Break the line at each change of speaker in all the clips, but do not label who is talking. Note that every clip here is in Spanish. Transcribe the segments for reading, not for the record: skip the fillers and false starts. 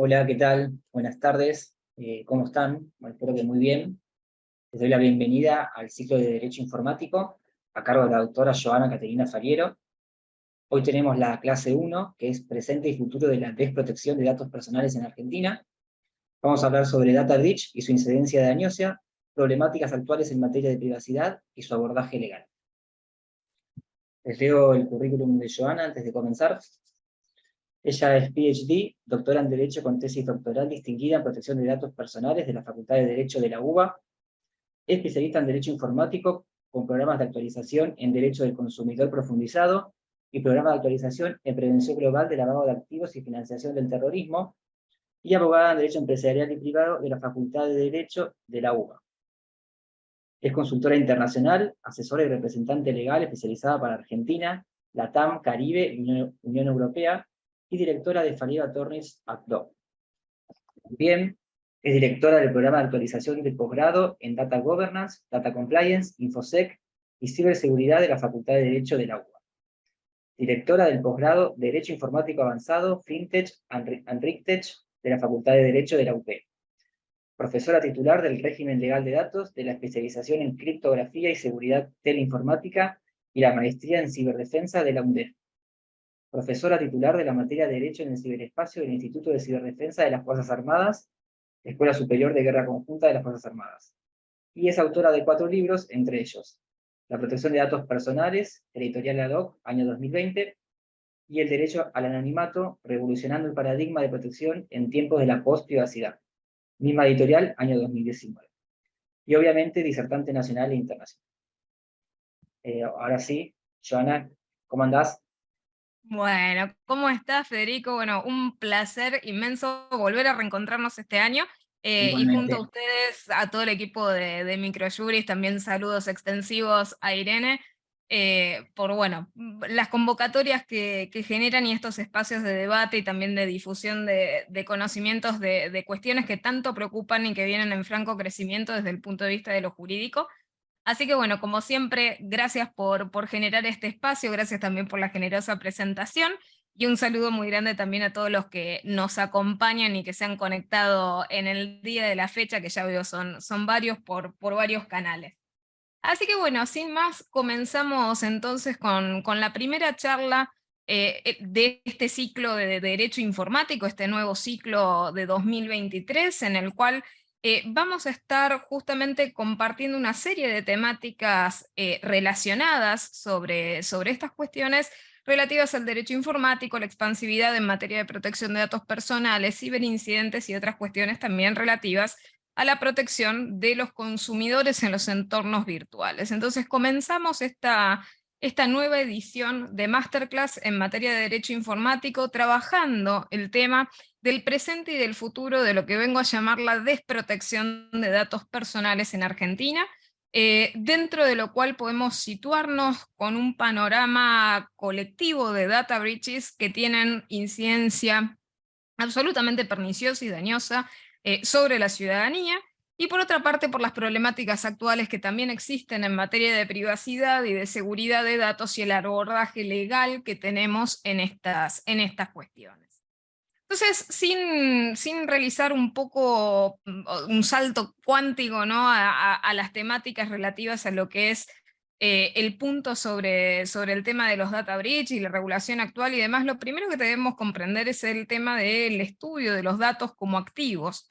Hola, ¿qué tal? Buenas tardes. ¿Cómo están? Bueno, espero que muy bien. Les doy la bienvenida al ciclo de Derecho Informático a cargo de la doctora Joana Caterina Fariero. Hoy tenemos la clase 1, que es Presente y Futuro de la Desprotección de Datos Personales en Argentina. Vamos a hablar sobre Data Breach y su incidencia dañosa, problemáticas actuales en materia de privacidad y su abordaje legal. Les leo el currículum de Joana antes de comenzar. Ella es PhD, doctora en Derecho con tesis doctoral distinguida en Protección de Datos Personales de la Facultad de Derecho de la UBA, especialista en Derecho Informático con programas de actualización en Derecho del Consumidor profundizado y programas de actualización en Prevención Global de lavado de activos y financiación del terrorismo, y abogada en Derecho Empresarial y Privado de la Facultad de Derecho de la UBA. Es consultora internacional, asesora y representante legal especializada para Argentina, LATAM, Caribe y Unión Europea, y directora de Faliba Attorneys at Law. También es directora del programa de actualización de posgrado en Data Governance, Data Compliance, InfoSec y Ciberseguridad de la Facultad de Derecho de la UBA. Directora del posgrado Derecho Informático Avanzado, FinTech and RegTech de la Facultad de Derecho de la UP. Profesora titular del régimen legal de datos, de la especialización en criptografía y seguridad teleinformática y la maestría en ciberdefensa de la UNDEF. Profesora titular de la materia de Derecho en el Ciberespacio del Instituto de Ciberdefensa de las Fuerzas Armadas, Escuela Superior de Guerra Conjunta de las Fuerzas Armadas. Y es autora de 4 libros, entre ellos: La protección de datos personales, editorial ad hoc, año 2020, y El derecho al anonimato, revolucionando el paradigma de protección en tiempos de la post-privacidad, misma editorial, año 2019. Y obviamente disertante nacional e internacional. Ahora sí, Joana, ¿cómo andás?
Bueno, ¿cómo estás, Federico? Bueno, un placer inmenso volver a reencontrarnos este año. Y junto a
Igualmente.
ustedes, a todo el equipo de Microjuris, también saludos extensivos a Irene, por bueno, las convocatorias que generan y estos espacios de debate y también de difusión de conocimientos de cuestiones que tanto preocupan y que vienen en franco crecimiento desde el punto de vista de lo jurídico. Así que bueno, como siempre, gracias por generar este espacio, gracias también por la generosa presentación y un saludo muy grande también a todos los que nos acompañan y que se han conectado en el día de la fecha, que ya veo son varios por varios canales. Así que bueno, sin más, comenzamos entonces con la primera charla de este ciclo de Derecho Informático, este nuevo ciclo de 2023, en el cual vamos a estar justamente compartiendo una serie de temáticas relacionadas sobre estas cuestiones relativas al derecho informático, la expansividad en materia de protección de datos personales, ciberincidentes y otras cuestiones también relativas a la protección de los consumidores en los entornos virtuales. Entonces comenzamos esta nueva edición de Masterclass en materia de derecho informático, trabajando el tema del presente y del futuro de lo que vengo a llamar la desprotección de datos personales en Argentina, dentro de lo cual podemos situarnos con un panorama colectivo de data breaches que tienen incidencia absolutamente perniciosa y dañosa sobre la ciudadanía, y por otra parte por las problemáticas actuales que también existen en materia de privacidad y de seguridad de datos y el abordaje legal que tenemos en estas cuestiones. Entonces, sin realizar un poco un salto cuántico, ¿no? A las temáticas relativas a lo que es el punto sobre el tema de los data breach y la regulación actual y demás, lo primero que debemos comprender es el tema del estudio de los datos como activos.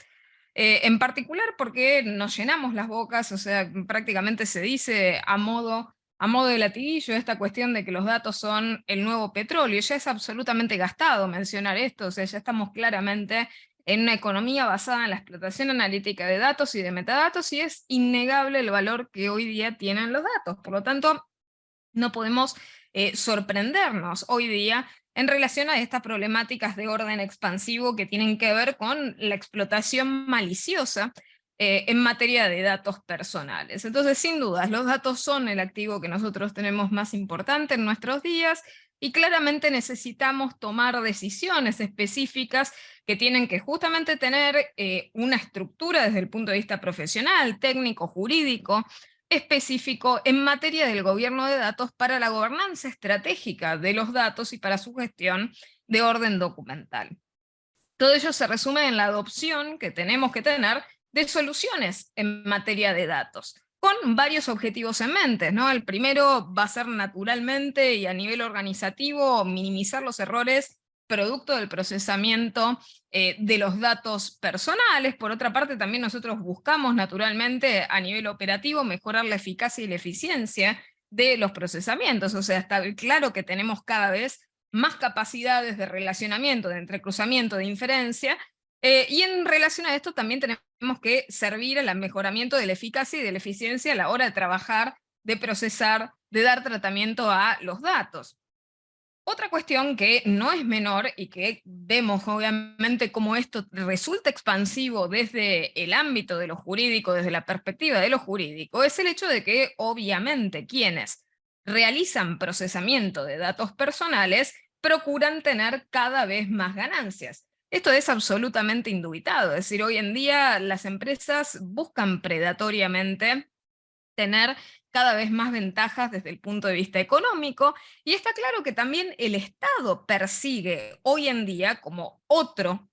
En particular porque nos llenamos las bocas, o sea, prácticamente se dice a modo de latiguillo esta cuestión de que los datos son el nuevo petróleo. Ya es absolutamente gastado mencionar esto, o sea, ya estamos claramente en una economía basada en la explotación analítica de datos y de metadatos, y es innegable el valor que hoy día tienen los datos. Por lo tanto, no podemos sorprendernos hoy día en relación a estas problemáticas de orden expansivo que tienen que ver con la explotación maliciosa en materia de datos personales. Entonces, sin dudas, los datos son el activo que nosotros tenemos más importante en nuestros días. y claramente necesitamos tomar decisiones específicas que tienen que justamente tener una estructura desde el punto de vista profesional, técnico, jurídico, específico en materia del gobierno de datos para la gobernanza estratégica de los datos y para su gestión de orden documental. Todo ello se resume en la adopción que tenemos que tener de soluciones en materia de datos, con varios objetivos en mente, ¿no? El primero va a ser naturalmente y a nivel organizativo minimizar los errores producto del procesamiento de los datos personales. Por otra parte, también nosotros buscamos naturalmente a nivel operativo mejorar la eficacia y la eficiencia de los procesamientos. O sea, está claro que tenemos cada vez más capacidades de relacionamiento, de entrecruzamiento, de inferencia, y en relación a esto también tenemos que servir al mejoramiento de la eficacia y de la eficiencia a la hora de trabajar, de procesar, de dar tratamiento a los datos. Otra cuestión que no es menor y que vemos obviamente cómo esto resulta expansivo desde el ámbito de lo jurídico, desde la perspectiva de lo jurídico, es el hecho de que obviamente quienes realizan procesamiento de datos personales procuran tener cada vez más ganancias. Esto es absolutamente indubitado, es decir, hoy en día las empresas buscan predatoriamente tener cada vez más ventajas desde el punto de vista económico, y está claro que también el Estado persigue hoy en día como otro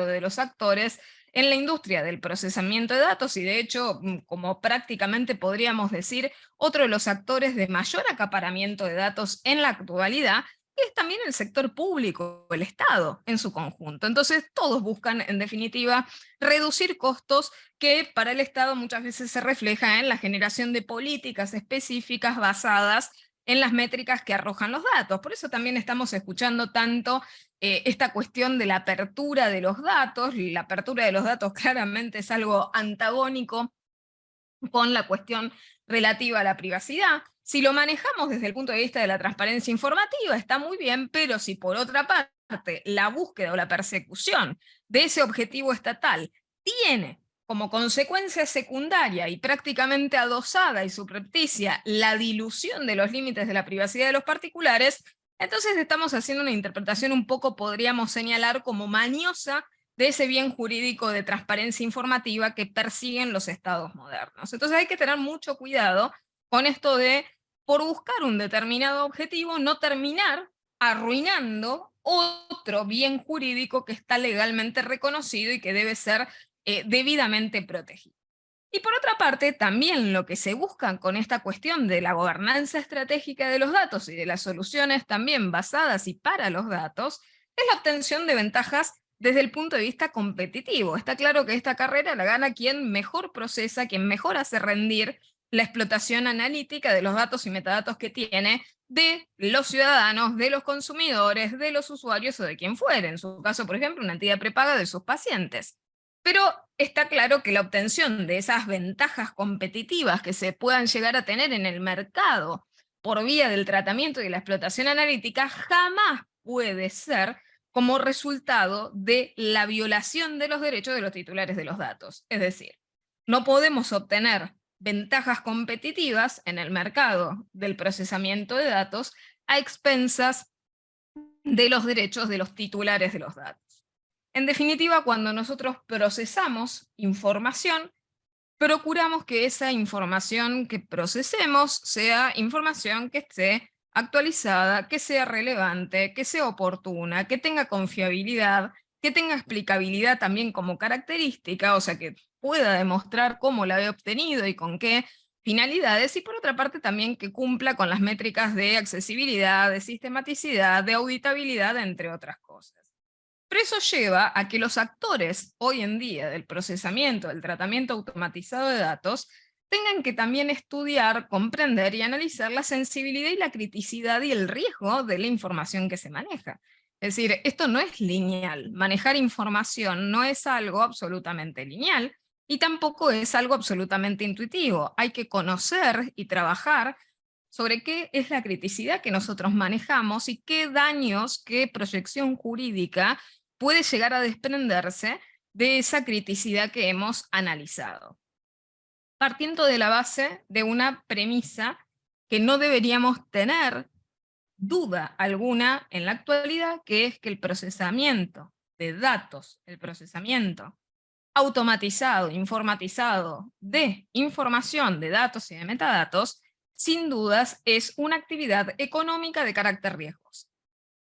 de los actores en la industria del procesamiento de datos, y de hecho, como prácticamente podríamos decir, otro de los actores de mayor acaparamiento de datos en la actualidad, es también el sector público, el Estado en su conjunto. Entonces, todos buscan, en definitiva, reducir costos que para el Estado muchas veces se refleja en la generación de políticas específicas basadas en las métricas que arrojan los datos. Por eso también estamos escuchando tanto esta cuestión de la apertura de los datos. La apertura de los datos claramente es algo antagónico con la cuestión relativa a la privacidad. Si lo manejamos desde el punto de vista de la transparencia informativa, está muy bien, pero si por otra parte la búsqueda o la persecución de ese objetivo estatal tiene como consecuencia secundaria y prácticamente adosada y subrepticia la dilución de los límites de la privacidad de los particulares, entonces estamos haciendo una interpretación un poco, podríamos señalar, como mañosa de ese bien jurídico de transparencia informativa que persiguen los estados modernos. Entonces hay que tener mucho cuidado con esto de, por buscar un determinado objetivo, no terminar arruinando otro bien jurídico que está legalmente reconocido y que debe ser debidamente protegido. Y por otra parte, también lo que se busca con esta cuestión de la gobernanza estratégica de los datos y de las soluciones también basadas y para los datos, es la obtención de ventajas desde el punto de vista competitivo. Está claro que esta carrera la gana quien mejor procesa, quien mejor hace rendir la explotación analítica de los datos y metadatos que tiene de los ciudadanos, de los consumidores, de los usuarios o de quien fuere. En su caso, por ejemplo, una entidad prepaga de sus pacientes. Pero está claro que la obtención de esas ventajas competitivas que se puedan llegar a tener en el mercado por vía del tratamiento y de la explotación analítica jamás puede ser como resultado de la violación de los derechos de los titulares de los datos. Es decir, no podemos obtener ventajas competitivas en el mercado del procesamiento de datos a expensas de los derechos de los titulares de los datos. En definitiva, cuando nosotros procesamos información, procuramos que esa información que procesemos sea información que esté actualizada, que sea relevante, que sea oportuna, que tenga confiabilidad, que tenga explicabilidad también como característica, o sea, que pueda demostrar cómo la he obtenido y con qué finalidades, y por otra parte también que cumpla con las métricas de accesibilidad, de sistematicidad, de auditabilidad, entre otras cosas. Pero eso lleva a que los actores hoy en día del procesamiento, del tratamiento automatizado de datos, tengan que también estudiar, comprender y analizar la sensibilidad y la criticidad y el riesgo de la información que se maneja. Es decir, esto no es lineal. Manejar información no es algo absolutamente lineal y tampoco es algo absolutamente intuitivo. Hay que conocer y trabajar sobre qué es la criticidad que nosotros manejamos y qué daños, qué proyección jurídica puede llegar a desprenderse de esa criticidad que hemos analizado. Partiendo de la base de una premisa que no deberíamos tener duda alguna en la actualidad, que es que el procesamiento de datos, el procesamiento automatizado, informatizado de información, de datos y de metadatos, sin dudas es una actividad económica de carácter riesgoso.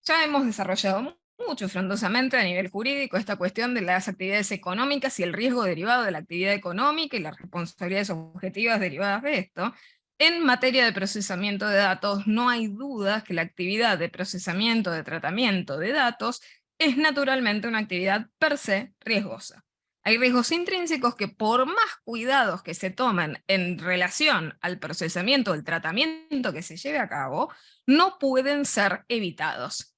Ya hemos desarrollado mucho frondosamente a nivel jurídico esta cuestión de las actividades económicas y el riesgo derivado de la actividad económica y las responsabilidades objetivas derivadas de esto. En materia de procesamiento de datos, no hay dudas que la actividad de procesamiento, de tratamiento de datos, es naturalmente una actividad per se riesgosa. Hay riesgos intrínsecos que, por más cuidados que se tomen en relación al procesamiento, el tratamiento que se lleve a cabo, no pueden ser evitados.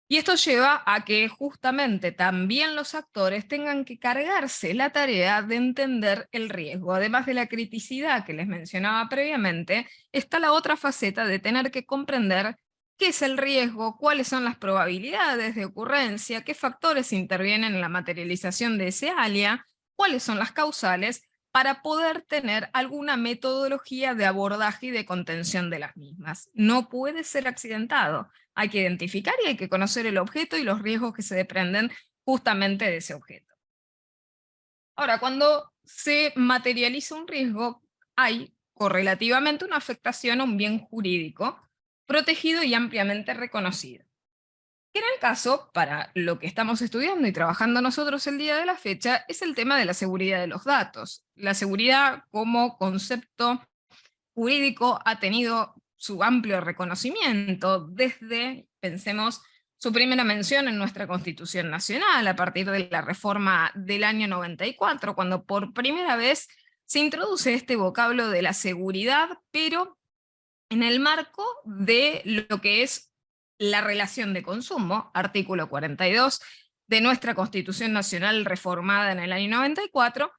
Y esto lleva a que justamente también los actores tengan que cargarse la tarea de entender el riesgo. Además de la criticidad que les mencionaba previamente, está la otra faceta de tener que comprender qué es el riesgo, cuáles son las probabilidades de ocurrencia, qué factores intervienen en la materialización de ese alia, cuáles son las causales, para poder tener alguna metodología de abordaje y de contención de las mismas. No puede ser accidentado. Hay que identificar y hay que conocer el objeto y los riesgos que se desprenden justamente de ese objeto. Ahora, cuando se materializa un riesgo, hay correlativamente una afectación a un bien jurídico protegido y ampliamente reconocido. Que en el caso, para lo que estamos estudiando y trabajando nosotros el día de la fecha, es el tema de la seguridad de los datos. La seguridad como concepto jurídico ha tenido su amplio reconocimiento desde, pensemos, su primera mención en nuestra Constitución Nacional, a partir de la reforma del año 94, cuando por primera vez se introduce este vocablo de la seguridad, pero en el marco de lo que es la relación de consumo, artículo 42 de nuestra Constitución Nacional reformada en el año 94,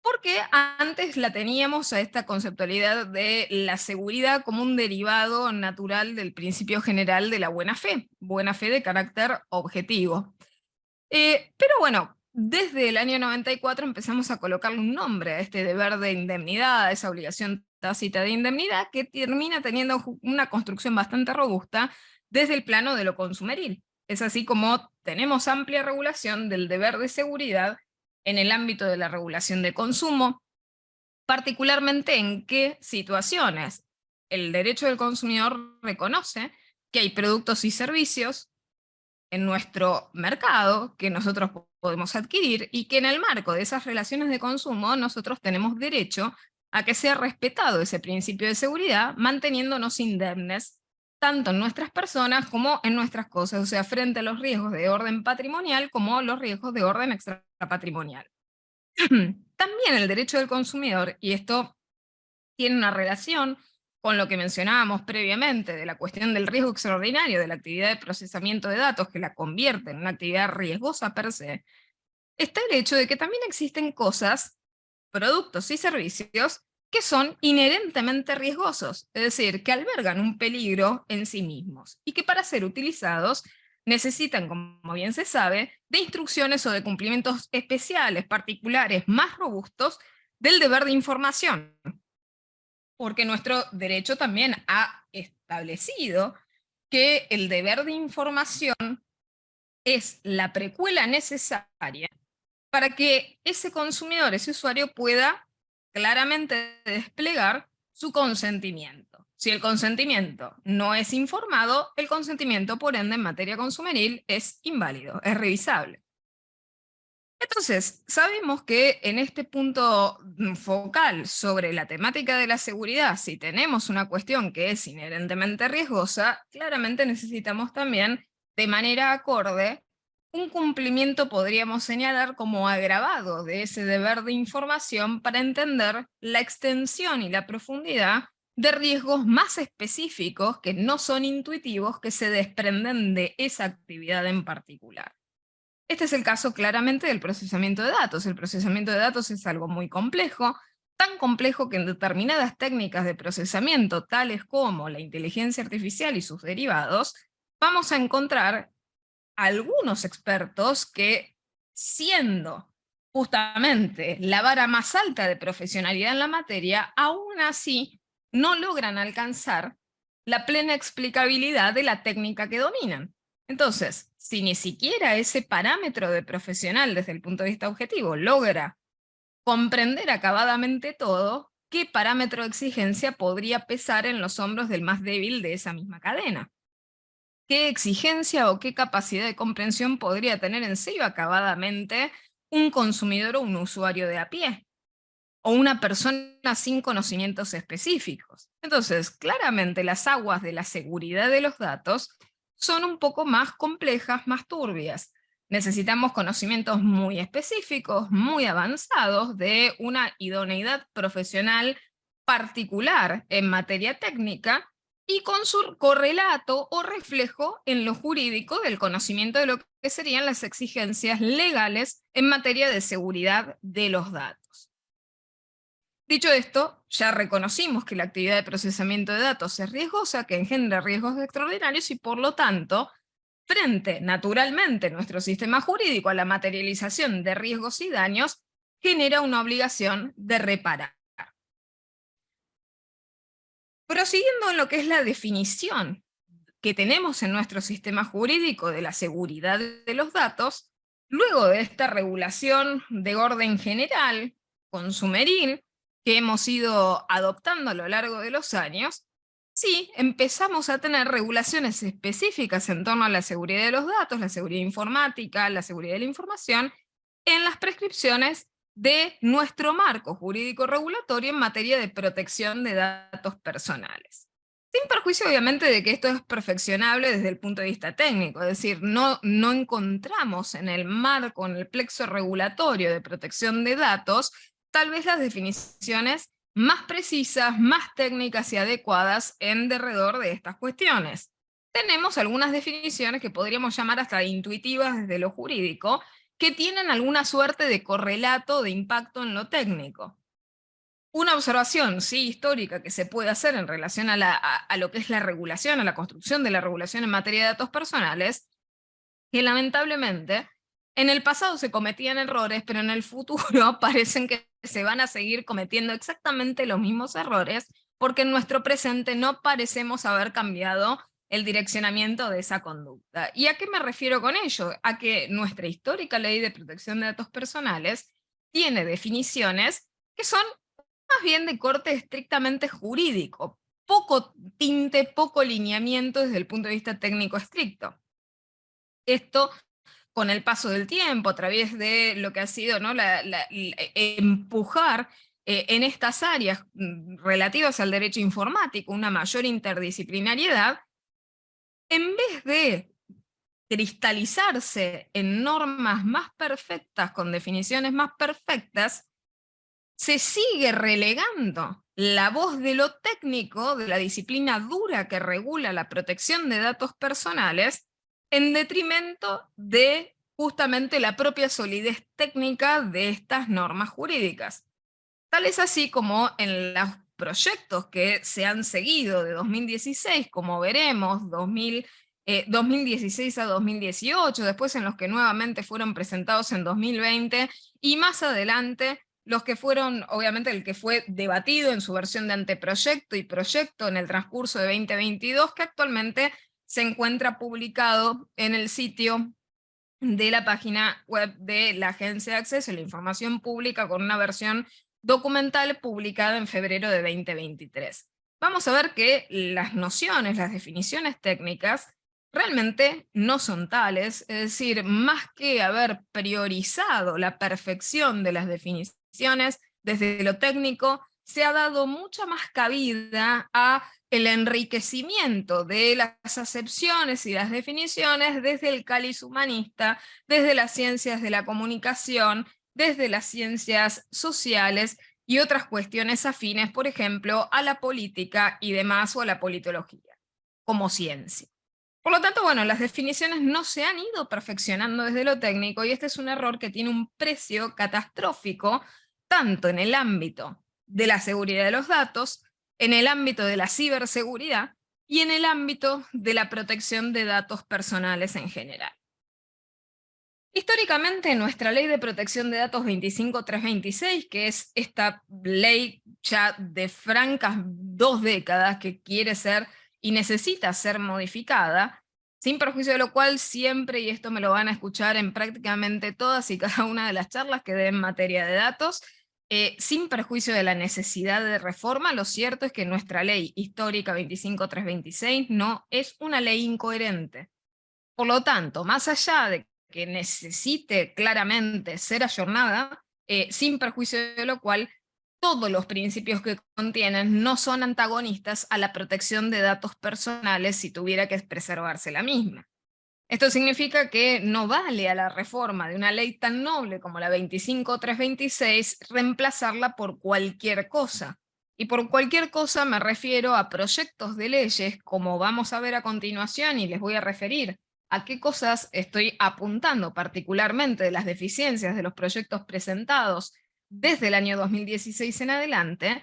porque antes la teníamos a esta conceptualidad de la seguridad como un derivado natural del principio general de la buena fe de carácter objetivo. Pero bueno, desde el año 94 empezamos a colocarle un nombre a este deber de indemnidad, a esa obligación tácita de indemnidad, que termina teniendo una construcción bastante robusta desde el plano de lo consumeril. Es así como tenemos amplia regulación del deber de seguridad en el ámbito de la regulación de consumo, particularmente en qué situaciones el derecho del consumidor reconoce que hay productos y servicios en nuestro mercado que nosotros podemos adquirir y que en el marco de esas relaciones de consumo nosotros tenemos derecho a que sea respetado ese principio de seguridad, manteniéndonos indemnes tanto en nuestras personas como en nuestras cosas, o sea, frente a los riesgos de orden patrimonial como los riesgos de orden extrapatrimonial. También el derecho del consumidor, y esto tiene una relación con lo que mencionábamos previamente de la cuestión del riesgo extraordinario de la actividad de procesamiento de datos que la convierte en una actividad riesgosa per se, está el hecho de que también existen cosas, productos y servicios que son inherentemente riesgosos, es decir, que albergan un peligro en sí mismos y que para ser utilizados necesitan, como bien se sabe, de instrucciones o de cumplimientos especiales, particulares, más robustos del deber de información, porque nuestro derecho también ha establecido que el deber de información es la precuela necesaria para que ese consumidor, ese usuario pueda claramente desplegar su consentimiento. Si el consentimiento no es informado, el consentimiento, por ende, en materia consumeril es inválido, es revisable. Entonces, sabemos que en este punto focal sobre la temática de la seguridad, si tenemos una cuestión que es inherentemente riesgosa, claramente necesitamos también, de manera acorde, un cumplimiento, podríamos señalar, como agravado de ese deber de información para entender la extensión y la profundidad de riesgos más específicos que no son intuitivos, que se desprenden de esa actividad en particular. Este es el caso claramente del procesamiento de datos. El procesamiento de datos es algo muy complejo, tan complejo que en determinadas técnicas de procesamiento, tales como la inteligencia artificial y sus derivados, vamos a encontrar algunos expertos que, siendo justamente la vara más alta de profesionalidad en la materia, aún así no logran alcanzar la plena explicabilidad de la técnica que dominan. Entonces, si ni siquiera ese parámetro de profesional desde el punto de vista objetivo logra comprender acabadamente todo, ¿qué parámetro de exigencia podría pesar en los hombros del más débil de esa misma cadena? ¿Qué exigencia o qué capacidad de comprensión podría tener en serio acabadamente un consumidor o un usuario de a pie? O una persona sin conocimientos específicos. Entonces, claramente las aguas de la seguridad de los datos son un poco más complejas, más turbias. Necesitamos conocimientos muy específicos, muy avanzados, de una idoneidad profesional particular en materia técnica y con su correlato o reflejo en lo jurídico del conocimiento de lo que serían las exigencias legales en materia de seguridad de los datos. Dicho esto, ya reconocimos que la actividad de procesamiento de datos es riesgosa, que engendra riesgos extraordinarios y por lo tanto, frente naturalmente nuestro sistema jurídico a la materialización de riesgos y daños, genera una obligación de reparar. Prosiguiendo en lo que es la definición que tenemos en nuestro sistema jurídico de la seguridad de los datos, luego de esta regulación de orden general, consumeril, que hemos ido adoptando a lo largo de los años, sí empezamos a tener regulaciones específicas en torno a la seguridad de los datos, la seguridad informática, la seguridad de la información, en las prescripciones de nuestro marco jurídico regulatorio en materia de protección de datos personales. Sin perjuicio, obviamente, de que esto es perfeccionable desde el punto de vista técnico, es decir, no encontramos en el marco, en el plexo regulatorio de protección de datos, tal vez las definiciones más precisas, más técnicas y adecuadas en derredor de estas cuestiones. Tenemos algunas definiciones que podríamos llamar hasta intuitivas desde lo jurídico, que tienen alguna suerte de correlato de impacto en lo técnico. Una observación, sí, histórica que se puede hacer en relación a lo que es la regulación, a la construcción de la regulación en materia de datos personales, que lamentablemente en el pasado se cometían errores, pero en el futuro parecen que se van a seguir cometiendo exactamente los mismos errores, porque en nuestro presente no parecemos haber cambiado el direccionamiento de esa conducta. ¿Y a qué me refiero con ello? A que nuestra histórica ley de protección de datos personales tiene definiciones que son más bien de corte estrictamente jurídico, poco tinte, poco lineamiento desde el punto de vista técnico estricto. Esto, con el paso del tiempo, a través de lo que ha sido, ¿no?, empujar en estas áreas relativas al derecho informático una mayor interdisciplinariedad, en vez de cristalizarse en normas más perfectas, con definiciones más perfectas, se sigue relegando la voz de lo técnico, de la disciplina dura que regula la protección de datos personales, en detrimento de justamente la propia solidez técnica de estas normas jurídicas. Tal es así como en los proyectos que se han seguido de 2016, como veremos, 2016 a 2018, después en los que nuevamente fueron presentados en 2020 y más adelante los que fueron, obviamente, el que fue debatido en su versión de anteproyecto y proyecto en el transcurso de 2022, que actualmente se encuentra publicado en el sitio de la página web de la Agencia de Acceso a la Información Pública con una versión documental publicada en febrero de 2023. Vamos a ver que las nociones, las definiciones técnicas realmente no son tales, es decir, más que haber priorizado la perfección de las definiciones desde lo técnico, se ha dado mucha más cabida a el enriquecimiento de las acepciones y las definiciones desde el cáliz humanista, desde las ciencias de la comunicación, desde las ciencias sociales y otras cuestiones afines, por ejemplo, a la política y demás, o a la politología, como ciencia. Por lo tanto, bueno, las definiciones no se han ido perfeccionando desde lo técnico y este es un error que tiene un precio catastrófico, tanto en el ámbito de la seguridad de los datos, en el ámbito de la ciberseguridad y en el ámbito de la protección de datos personales en general. Históricamente, nuestra Ley de Protección de Datos 25326, que es esta ley ya de francas 2 décadas, que quiere ser y necesita ser modificada, sin perjuicio de lo cual siempre, y esto me lo van a escuchar en prácticamente todas y cada una de las charlas que dé en materia de datos, sin perjuicio de la necesidad de reforma, lo cierto es que nuestra ley histórica 25326 no es una ley incoherente. Por lo tanto, más allá de que necesite claramente ser ayornada, sin perjuicio de lo cual, todos los principios que contienen no son antagonistas a la protección de datos personales si tuviera que preservarse la misma. Esto significa que no vale a la reforma de una ley tan noble como la 25326 reemplazarla por cualquier cosa. Y por cualquier cosa me refiero a proyectos de leyes, como vamos a ver a continuación, y les voy a referir a qué cosas estoy apuntando particularmente de las deficiencias de los proyectos presentados desde el año 2016 en adelante,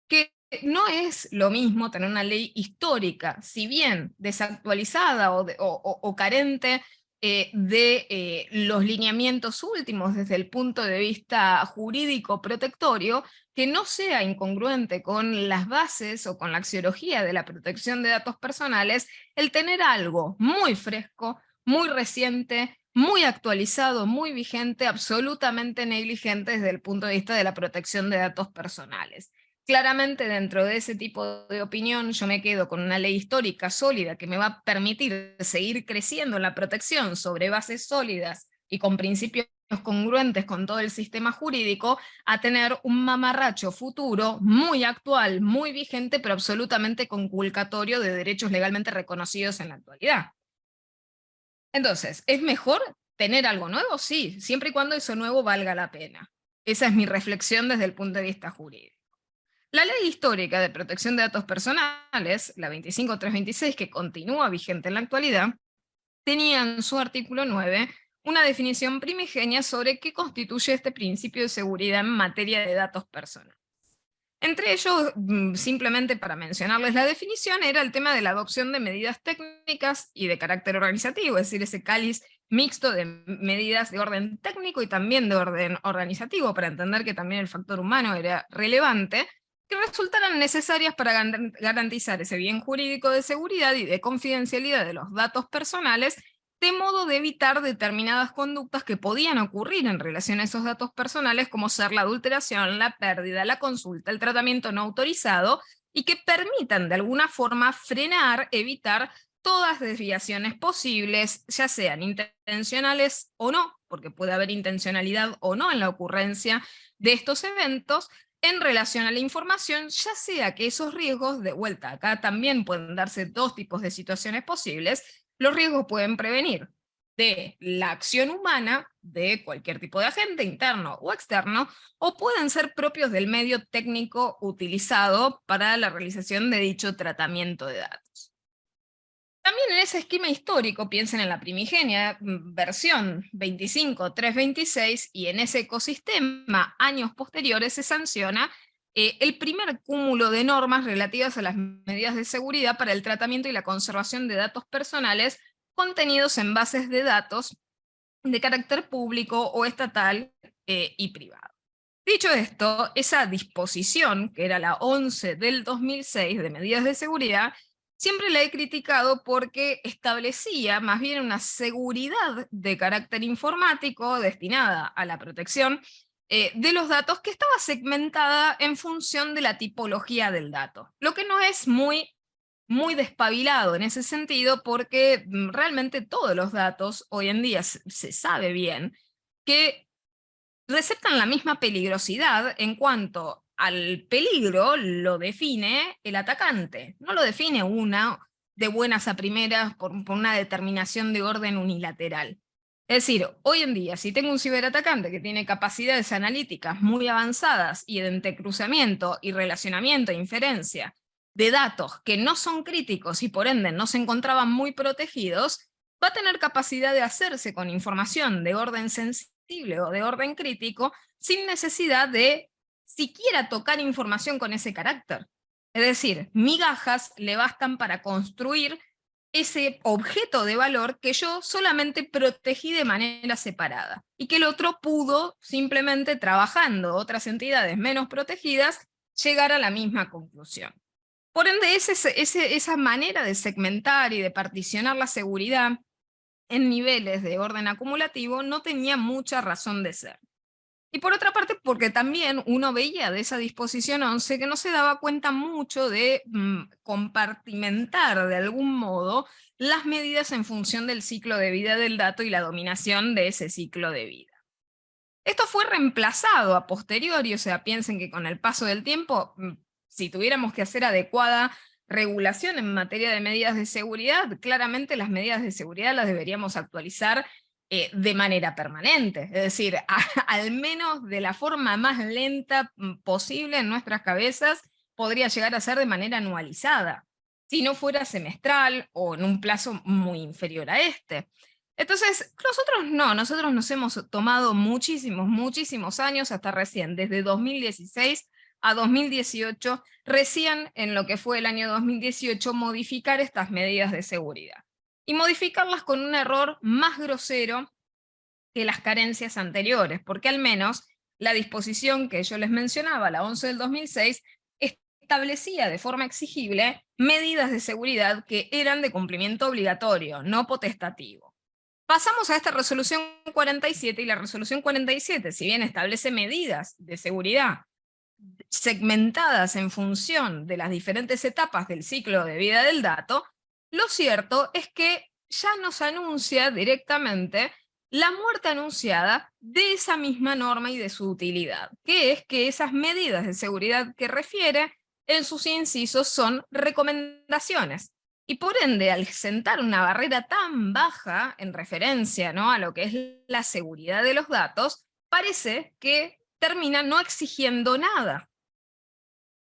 que no es lo mismo tener una ley histórica, si bien desactualizada o carente de los lineamientos últimos desde el punto de vista jurídico protectorio, que no sea incongruente con las bases o con la axiología de la protección de datos personales, el tener algo muy fresco, muy reciente, muy actualizado, muy vigente, absolutamente negligente desde el punto de vista de la protección de datos personales. Claramente dentro de ese tipo de opinión yo me quedo con una ley histórica sólida que me va a permitir seguir creciendo en la protección sobre bases sólidas y con principios congruentes con todo el sistema jurídico, a tener un mamarracho futuro muy actual, muy vigente, pero absolutamente conculcatorio de derechos legalmente reconocidos en la actualidad. Entonces, ¿es mejor tener algo nuevo? Sí, siempre y cuando eso nuevo valga la pena. Esa es mi reflexión desde el punto de vista jurídico. La Ley Histórica de Protección de Datos Personales, la 25326, que continúa vigente en la actualidad, tenía en su artículo 9 una definición primigenia sobre qué constituye este principio de seguridad en materia de datos personales. Entre ellos, simplemente para mencionarles la definición, era el tema de la adopción de medidas técnicas y de carácter organizativo, es decir, ese cáliz mixto de medidas de orden técnico y también de orden organizativo, para entender que también el factor humano era relevante, que resultaran necesarias para garantizar ese bien jurídico de seguridad y de confidencialidad de los datos personales, de modo de evitar determinadas conductas que podían ocurrir en relación a esos datos personales, como ser la adulteración, la pérdida, la consulta, el tratamiento no autorizado, y que permitan de alguna forma frenar, evitar todas desviaciones posibles, ya sean intencionales o no, porque puede haber intencionalidad o no en la ocurrencia de estos eventos, en relación a la información, ya sea que esos riesgos, de vuelta, acá también pueden darse dos tipos de situaciones posibles. Los riesgos pueden prevenir de la acción humana de cualquier tipo de agente, interno o externo, o pueden ser propios del medio técnico utilizado para la realización de dicho tratamiento de datos. También en ese esquema histórico, piensen en la primigenia versión 25.326, y en ese ecosistema, años posteriores, se sanciona el primer cúmulo de normas relativas a las medidas de seguridad para el tratamiento y la conservación de datos personales contenidos en bases de datos de carácter público o estatal y privado. Dicho esto, esa disposición, que era la 11 del 2006 de medidas de seguridad, siempre la he criticado porque establecía más bien una seguridad de carácter informático destinada a la protección de los datos, que estaba segmentada en función de la tipología del dato, lo que no es muy despabilado en ese sentido, porque realmente todos los datos hoy en día se sabe bien que receptan la misma peligrosidad. En cuanto al peligro, lo define el atacante, no lo define una de buenas a primeras por una determinación de orden unilateral. Es decir, hoy en día, si tengo un ciberatacante que tiene capacidades analíticas muy avanzadas y de entrecruzamiento y relacionamiento e inferencia de datos que no son críticos y por ende no se encontraban muy protegidos, va a tener capacidad de hacerse con información de orden sensible o de orden crítico sin necesidad de siquiera tocar información con ese carácter. Es decir, migajas le bastan para construir ese objeto de valor que yo solamente protegí de manera separada y que el otro pudo, simplemente trabajando otras entidades menos protegidas, llegar a la misma conclusión. Por ende, esa manera de segmentar y de particionar la seguridad en niveles de orden acumulativo no tenía mucha razón de ser. Y por otra parte, porque también uno veía de esa disposición 11 que no se daba cuenta mucho de compartimentar de algún modo las medidas en función del ciclo de vida del dato y la dominación de ese ciclo de vida. Esto fue reemplazado a posteriori, o sea, piensen que con el paso del tiempo, si tuviéramos que hacer adecuada regulación en materia de medidas de seguridad, claramente las medidas de seguridad las deberíamos actualizar de manera permanente, es decir, al menos de la forma más lenta posible en nuestras cabezas, podría llegar a ser de manera anualizada, si no fuera semestral o en un plazo muy inferior a este. Entonces, nosotros nos hemos tomado muchísimos años, hasta recién, desde 2016 a 2018, recién en lo que fue el año 2018, modificar estas medidas de seguridad. Y modificarlas con un error más grosero que las carencias anteriores, porque al menos la disposición que yo les mencionaba, la 11 del 2006, establecía de forma exigible medidas de seguridad que eran de cumplimiento obligatorio, no potestativo. Pasamos a esta resolución 47 y la resolución 47, si bien establece medidas de seguridad segmentadas en función de las diferentes etapas del ciclo de vida del dato, lo cierto es que ya nos anuncia directamente la muerte anunciada de esa misma norma y de su utilidad, que es que esas medidas de seguridad que refiere en sus incisos son recomendaciones. Y por ende, al sentar una barrera tan baja en referencia, ¿no?, a lo que es la seguridad de los datos, parece que termina no exigiendo nada.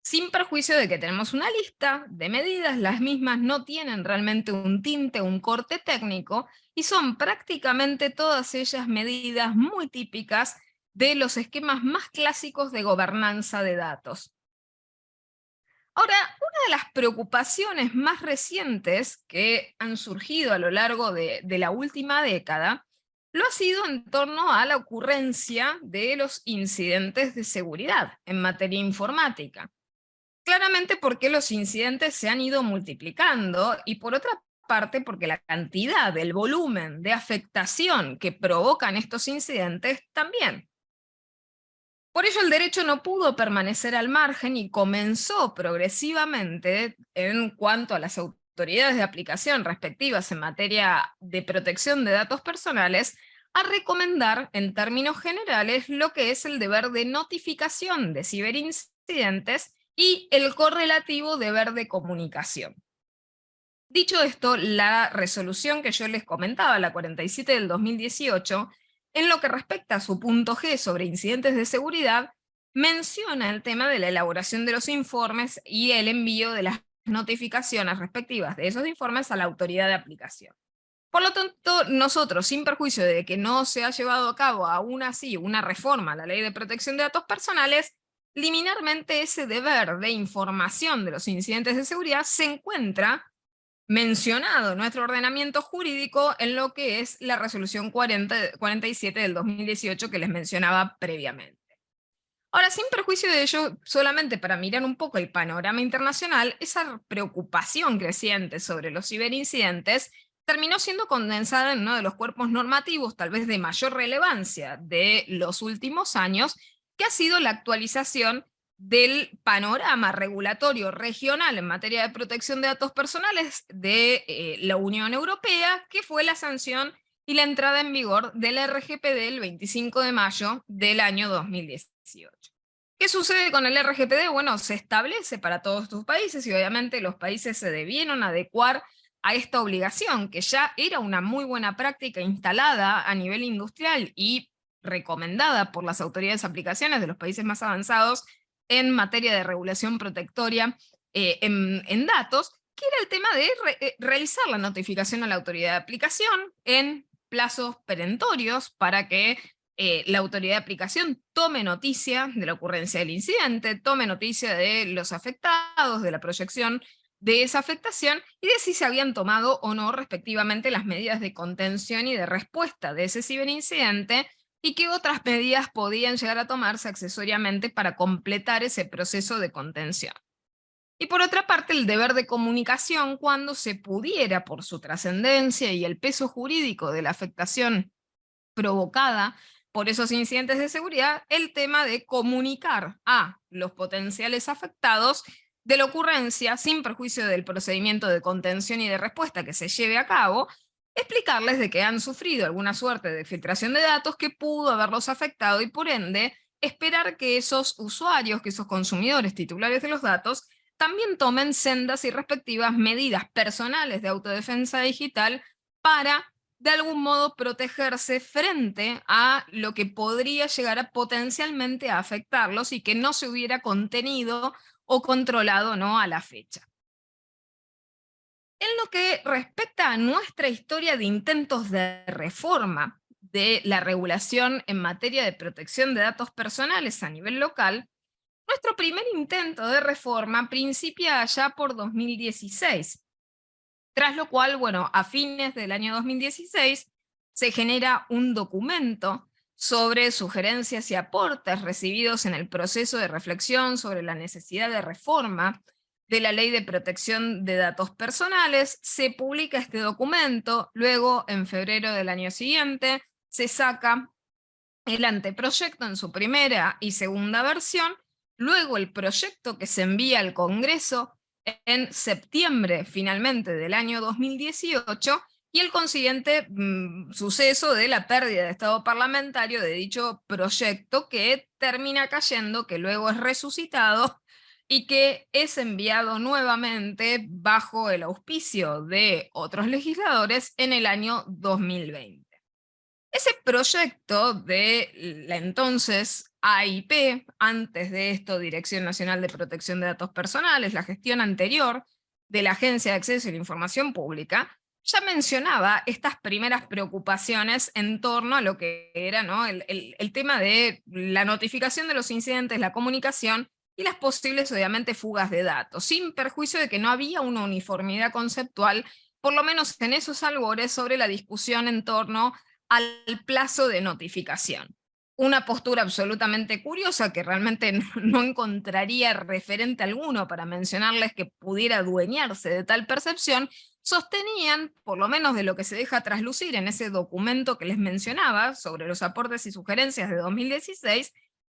Sin perjuicio de que tenemos una lista de medidas, las mismas no tienen realmente un tinte, un corte técnico, y son prácticamente todas ellas medidas muy típicas de los esquemas más clásicos de gobernanza de datos. Ahora, una de las preocupaciones más recientes que han surgido a lo largo de la última década lo ha sido en torno a la ocurrencia de los incidentes de seguridad en materia informática. Claramente porque los incidentes se han ido multiplicando y por otra parte porque la cantidad, el volumen de afectación que provocan estos incidentes también. Por ello el derecho no pudo permanecer al margen y comenzó progresivamente, en cuanto a las autoridades de aplicación respectivas en materia de protección de datos personales, a recomendar en términos generales lo que es el deber de notificación de ciberincidentes y el correlativo deber de comunicación. Dicho esto, la resolución que yo les comentaba, la 47 del 2018, en lo que respecta a su punto G sobre incidentes de seguridad, menciona el tema de la elaboración de los informes y el envío de las notificaciones respectivas de esos informes a la autoridad de aplicación. Por lo tanto, nosotros, sin perjuicio de que no se ha llevado a cabo aún así una reforma a la Ley de Protección de Datos Personales, liminarmente ese deber de información de los incidentes de seguridad se encuentra mencionado en nuestro ordenamiento jurídico en lo que es la resolución 47 del 2018 que les mencionaba previamente. Ahora, sin perjuicio de ello, solamente para mirar un poco el panorama internacional, esa preocupación creciente sobre los ciberincidentes terminó siendo condensada en uno de los cuerpos normativos tal vez de mayor relevancia de los últimos años, que ha sido la actualización del panorama regulatorio regional en materia de protección de datos personales de la Unión Europea, que fue la sanción y la entrada en vigor del RGPD el 25 de mayo del año 2018. ¿Qué sucede con el RGPD? Bueno, se establece para todos estos países y obviamente los países se debieron adecuar a esta obligación, que ya era una muy buena práctica instalada a nivel industrial y recomendada por las autoridades de aplicaciones de los países más avanzados en materia de regulación protectoria en datos, que era el tema de realizar la notificación a la autoridad de aplicación en plazos perentorios para que la autoridad de aplicación tome noticia de la ocurrencia del incidente, tome noticia de los afectados, de la proyección de esa afectación y de si se habían tomado o no respectivamente las medidas de contención y de respuesta de ese ciberincidente y qué otras medidas podían llegar a tomarse accesoriamente para completar ese proceso de contención. Y por otra parte, el deber de comunicación cuando se pudiera, por su trascendencia y el peso jurídico de la afectación provocada por esos incidentes de seguridad, el tema de comunicar a los potenciales afectados de la ocurrencia, sin perjuicio del procedimiento de contención y de respuesta que se lleve a cabo, explicarles de que han sufrido alguna suerte de filtración de datos que pudo haberlos afectado y por ende esperar que esos usuarios, que esos consumidores titulares de los datos, también tomen sendas y respectivas medidas personales de autodefensa digital para de algún modo protegerse frente a lo que podría llegar a potencialmente a afectarlos y que no se hubiera contenido o controlado, ¿no?, a la fecha. En lo que respecta a nuestra historia de intentos de reforma de la regulación en materia de protección de datos personales a nivel local, nuestro primer intento de reforma principia allá por 2016, tras lo cual, bueno, a fines del año 2016 se genera un documento sobre sugerencias y aportes recibidos en el proceso de reflexión sobre la necesidad de reforma de la Ley de Protección de Datos Personales. Se publica este documento, luego en febrero del año siguiente se saca el anteproyecto en su primera y segunda versión, luego el proyecto que se envía al Congreso en septiembre finalmente del año 2018 y el consiguiente suceso de la pérdida de estado parlamentario de dicho proyecto, que termina cayendo, que luego es resucitado y que es enviado nuevamente bajo el auspicio de otros legisladores en el año 2020. Ese proyecto de la entonces AIP, antes de esto Dirección Nacional de Protección de Datos Personales, la gestión anterior de la Agencia de Acceso a la Información Pública, ya mencionaba estas primeras preocupaciones en torno a lo que era, ¿no?, el tema de la notificación de los incidentes, la comunicación y las posibles, obviamente, fugas de datos, sin perjuicio de que no había una uniformidad conceptual, por lo menos en esos albores, sobre la discusión en torno al plazo de notificación. Una postura absolutamente curiosa que realmente no encontraría referente alguno para mencionarles que pudiera adueñarse de tal percepción, sostenían, por lo menos de lo que se deja traslucir en ese documento que les mencionaba sobre los aportes y sugerencias de 2016,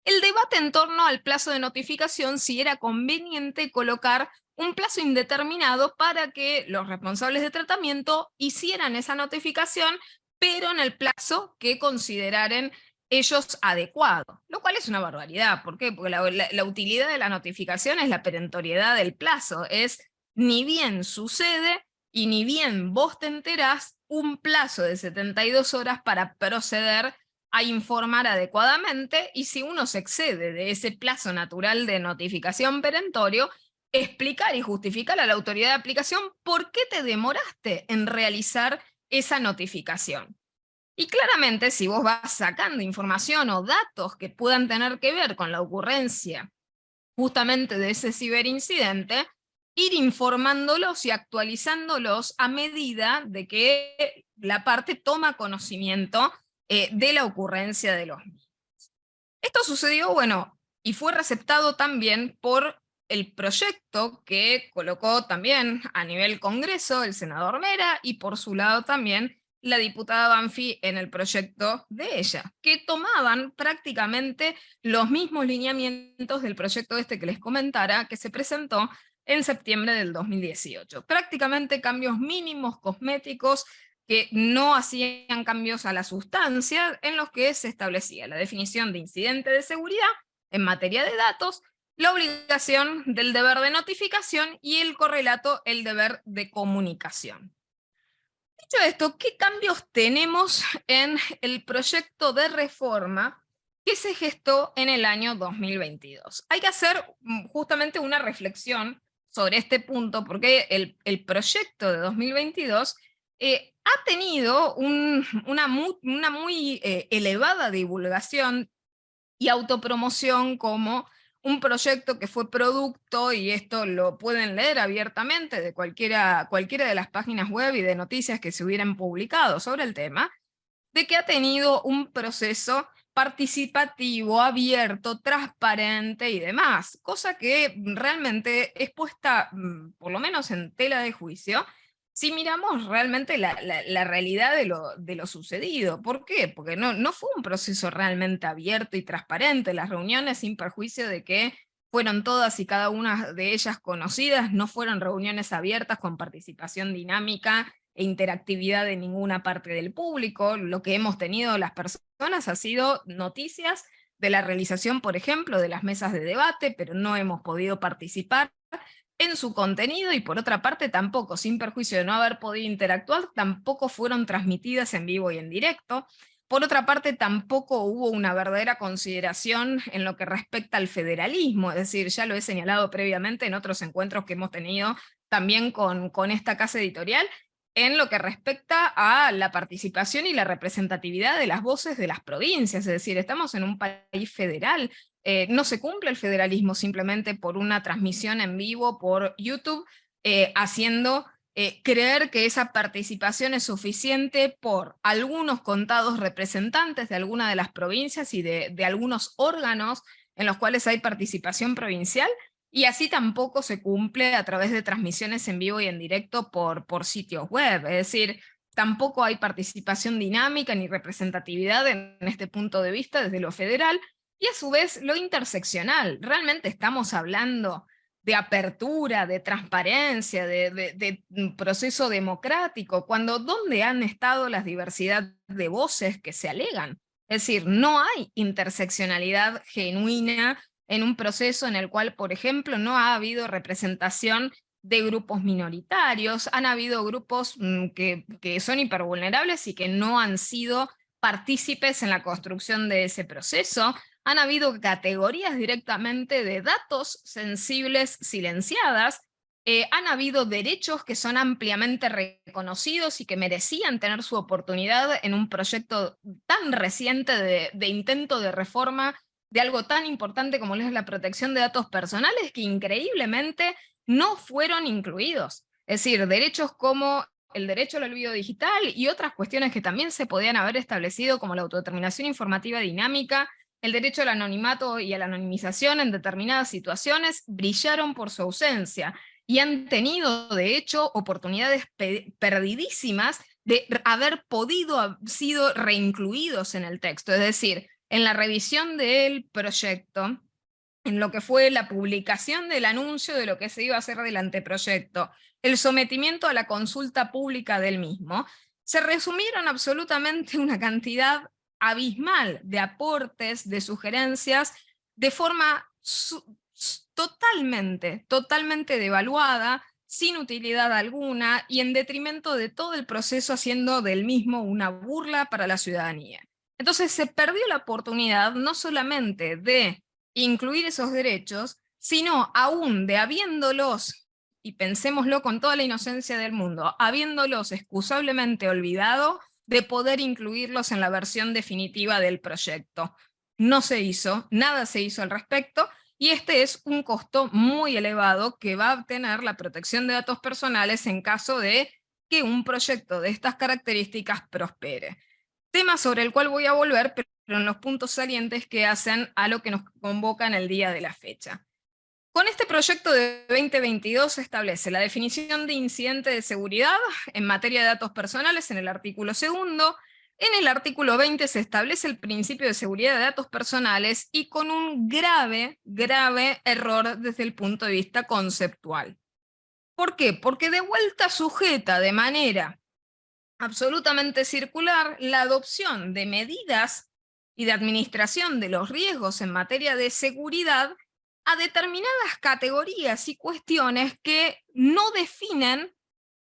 el debate en torno al plazo de notificación, si era conveniente colocar un plazo indeterminado para que los responsables de tratamiento hicieran esa notificación, pero en el plazo que consideraran ellos adecuado, lo cual es una barbaridad. ¿Por qué? Porque la utilidad de la notificación es la perentoriedad del plazo, es ni bien sucede y ni bien vos te enterás, un plazo de 72 horas para proceder a informar adecuadamente, y si uno se excede de ese plazo natural de notificación perentorio, explicar y justificar a la autoridad de aplicación por qué te demoraste en realizar esa notificación. Y claramente, si vos vas sacando información o datos que puedan tener que ver con la ocurrencia justamente de ese ciberincidente, ir informándolos y actualizándolos a medida de que la parte toma conocimiento de la ocurrencia de los mismos. Esto sucedió, bueno, y fue receptado también por el proyecto que colocó también a nivel Congreso el senador Mera y por su lado también la diputada Banfi en el proyecto de ella, que tomaban prácticamente los mismos lineamientos del proyecto este que les comentara, que se presentó en septiembre del 2018. Prácticamente cambios mínimos cosméticos que no hacían cambios a la sustancia, en los que se establecía la definición de incidente de seguridad en materia de datos, la obligación del deber de notificación y el correlato, el deber de comunicación. Dicho esto, ¿qué cambios tenemos en el proyecto de reforma que se gestó en el año 2022? Hay que hacer justamente una reflexión sobre este punto, porque el proyecto de 2022 ha tenido una muy elevada divulgación y autopromoción como un proyecto que fue producto, y esto lo pueden leer abiertamente de cualquiera de las páginas web y de noticias que se hubieran publicado sobre el tema, de que ha tenido un proceso participativo, abierto, transparente y demás, cosa que realmente es puesta, por lo menos en tela de juicio, si miramos realmente la realidad de lo sucedido. ¿Por qué? Porque no fue un proceso realmente abierto y transparente. Las reuniones, sin perjuicio de que fueron todas y cada una de ellas conocidas, no fueron reuniones abiertas con participación dinámica e interactividad de ninguna parte del público. Lo que hemos tenido las personas ha sido noticias de la realización, por ejemplo, de las mesas de debate, pero no hemos podido participar en su contenido, y por otra parte tampoco, sin perjuicio de no haber podido interactuar, tampoco fueron transmitidas en vivo y en directo. Por otra parte, tampoco hubo una verdadera consideración en lo que respecta al federalismo, es decir, ya lo he señalado previamente en otros encuentros que hemos tenido también con esta casa editorial, en lo que respecta a la participación y la representatividad de las voces de las provincias, es decir, estamos en un país federal. No se cumple el federalismo simplemente por una transmisión en vivo por YouTube, haciendo creer que esa participación es suficiente por algunos contados representantes de alguna de las provincias y de algunos órganos en los cuales hay participación provincial, y así tampoco se cumple a través de transmisiones en vivo y en directo por sitios web. Es decir, tampoco hay participación dinámica ni representatividad en este punto de vista desde lo federal, y a su vez lo interseccional. Realmente estamos hablando de apertura, de transparencia, de proceso democrático, cuando ¿dónde han estado las diversidad de voces que se alegan? Es decir, no hay interseccionalidad genuina en un proceso en el cual, por ejemplo, no ha habido representación de grupos minoritarios, han habido grupos que son hipervulnerables y que no han sido partícipes en la construcción de ese proceso. Han habido categorías directamente de datos sensibles silenciadas, han habido derechos que son ampliamente reconocidos y que merecían tener su oportunidad en un proyecto tan reciente de intento de reforma de algo tan importante como es la protección de datos personales, que increíblemente no fueron incluidos. Es decir, derechos como el derecho al olvido digital y otras cuestiones que también se podían haber establecido, como la autodeterminación informativa dinámica, el derecho al anonimato y a la anonimización en determinadas situaciones, brillaron por su ausencia y han tenido, de hecho, oportunidades perdidísimas de haber podido sido reincluidos en el texto. Es decir, en la revisión del proyecto, en lo que fue la publicación del anuncio de lo que se iba a hacer del anteproyecto, el sometimiento a la consulta pública del mismo, se resumieron absolutamente una cantidad abismal de aportes, de sugerencias, de forma totalmente devaluada, sin utilidad alguna y en detrimento de todo el proceso, haciendo del mismo una burla para la ciudadanía. Entonces se perdió la oportunidad no solamente de incluir esos derechos, sino aún de habiéndolos, y pensémoslo con toda la inocencia del mundo, habiéndolos excusablemente olvidado, de poder incluirlos en la versión definitiva del proyecto. No se hizo, nada se hizo al respecto, y este es un costo muy elevado que va a obtener la protección de datos personales en caso de que un proyecto de estas características prospere. Tema sobre el cual voy a volver, pero en los puntos salientes que hacen a lo que nos convoca en el día de la fecha. Con este proyecto de 2022 se establece la definición de incidente de seguridad en materia de datos personales en el artículo 2. En el artículo 20 se establece el principio de seguridad de datos personales, y con un grave error desde el punto de vista conceptual. ¿Por qué? Porque de vuelta sujeta de manera absolutamente circular la adopción de medidas y de administración de los riesgos en materia de seguridad a determinadas categorías y cuestiones que no definen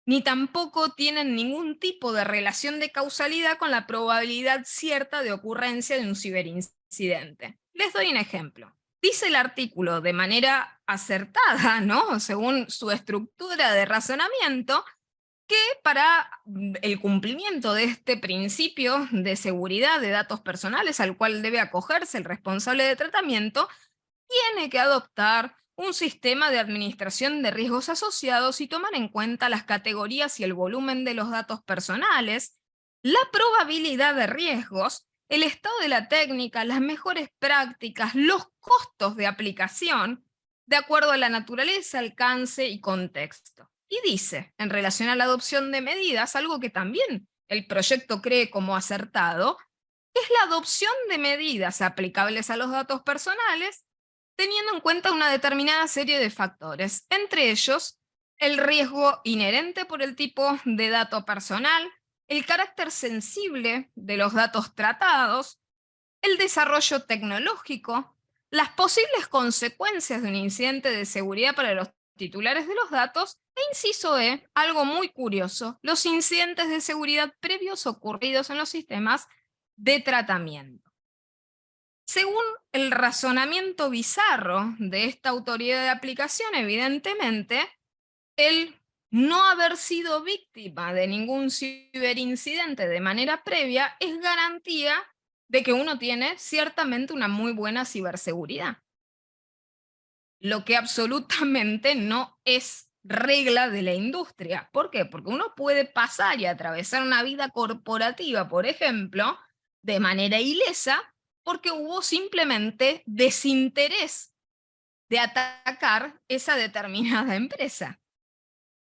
ni tampoco tienen ningún tipo de relación de causalidad con la probabilidad cierta de ocurrencia de un ciberincidente. Les doy un ejemplo. Dice el artículo de manera acertada, ¿no?, según su estructura de razonamiento, que para el cumplimiento de este principio de seguridad de datos personales al cual debe acogerse el responsable de tratamiento, tiene que adoptar un sistema de administración de riesgos asociados y tomar en cuenta las categorías y el volumen de los datos personales, la probabilidad de riesgos el estado de la técnica, las mejores prácticas, los costos de aplicación, de acuerdo a la naturaleza, alcance y contexto. Y dice, en relación a la adopción de medidas, algo que también el proyecto cree como acertado, es la adopción de medidas aplicables a los datos personales, teniendo en cuenta una determinada serie de factores, entre ellos el riesgo inherente por el tipo de dato personal, el carácter sensible de los datos tratados, el desarrollo tecnológico, las posibles consecuencias de un incidente de seguridad para los titulares de los datos, e inciso E, algo muy curioso, los incidentes de seguridad previos ocurridos en los sistemas de tratamiento. Según el razonamiento bizarro de esta autoridad de aplicación, evidentemente, el no haber sido víctima de ningún ciberincidente de manera previa es garantía de que uno tiene ciertamente una muy buena ciberseguridad. Lo que absolutamente no es regla de la industria. ¿Por qué? Porque uno puede pasar y atravesar una vida corporativa, por ejemplo, de manera ilesa, porque hubo simplemente desinterés de atacar esa determinada empresa.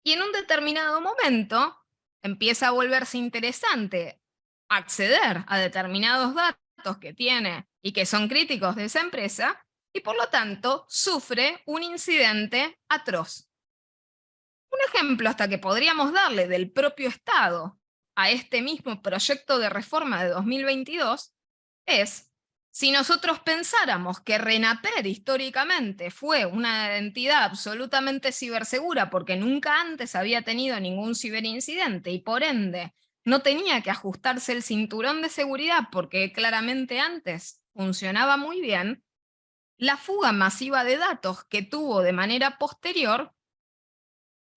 Y en un determinado momento empieza a volverse interesante acceder a determinados datos que tiene y que son críticos de esa empresa, y por lo tanto sufre un incidente atroz. Un ejemplo hasta que podríamos darle del propio Estado a este mismo proyecto de reforma de 2022 es, si nosotros pensáramos que RENAPER históricamente fue una entidad absolutamente cibersegura porque nunca antes había tenido ningún ciberincidente y por ende no tenía que ajustarse el cinturón de seguridad porque claramente antes funcionaba muy bien, la fuga masiva de datos que tuvo de manera posterior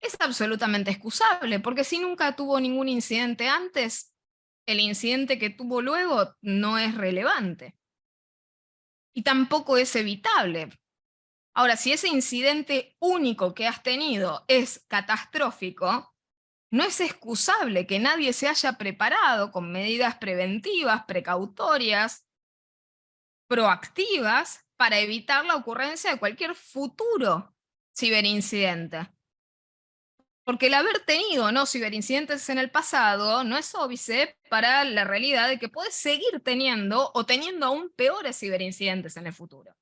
es absolutamente excusable, porque si nunca tuvo ningún incidente antes, el incidente que tuvo luego no es relevante. Y tampoco es evitable. Ahora, si ese incidente único que has tenido es catastrófico, no es excusable que nadie se haya preparado con medidas preventivas, precautorias, proactivas, para evitar la ocurrencia de cualquier futuro ciberincidente. Porque el haber tenido no ciberincidentes en el pasado no es óbice para la realidad de que puedes seguir teniendo o teniendo aún peores ciberincidentes en el futuro,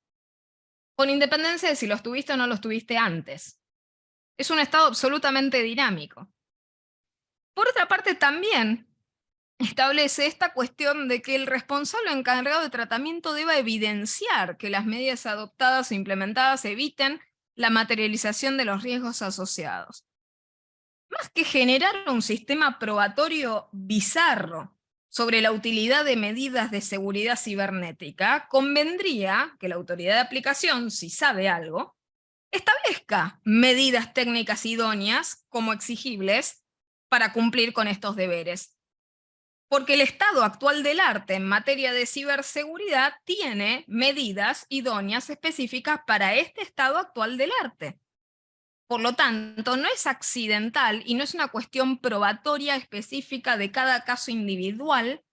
con independencia de si los tuviste o no los tuviste antes. Es un estado absolutamente dinámico. Por otra parte, también establece esta cuestión de que el responsable encargado de tratamiento deba evidenciar que las medidas adoptadas o implementadas eviten la materialización de los riesgos asociados. Más que generar un sistema probatorio bizarro sobre la utilidad de medidas de seguridad cibernética, convendría que la autoridad de aplicación, si sabe algo, establezca medidas técnicas idóneas como exigibles para cumplir con estos deberes. Porque el estado actual del arte en materia de ciberseguridad tiene medidas idóneas específicas para este estado actual del arte. Por lo tanto, no es accidental y no es una cuestión probatoria específica de cada caso individual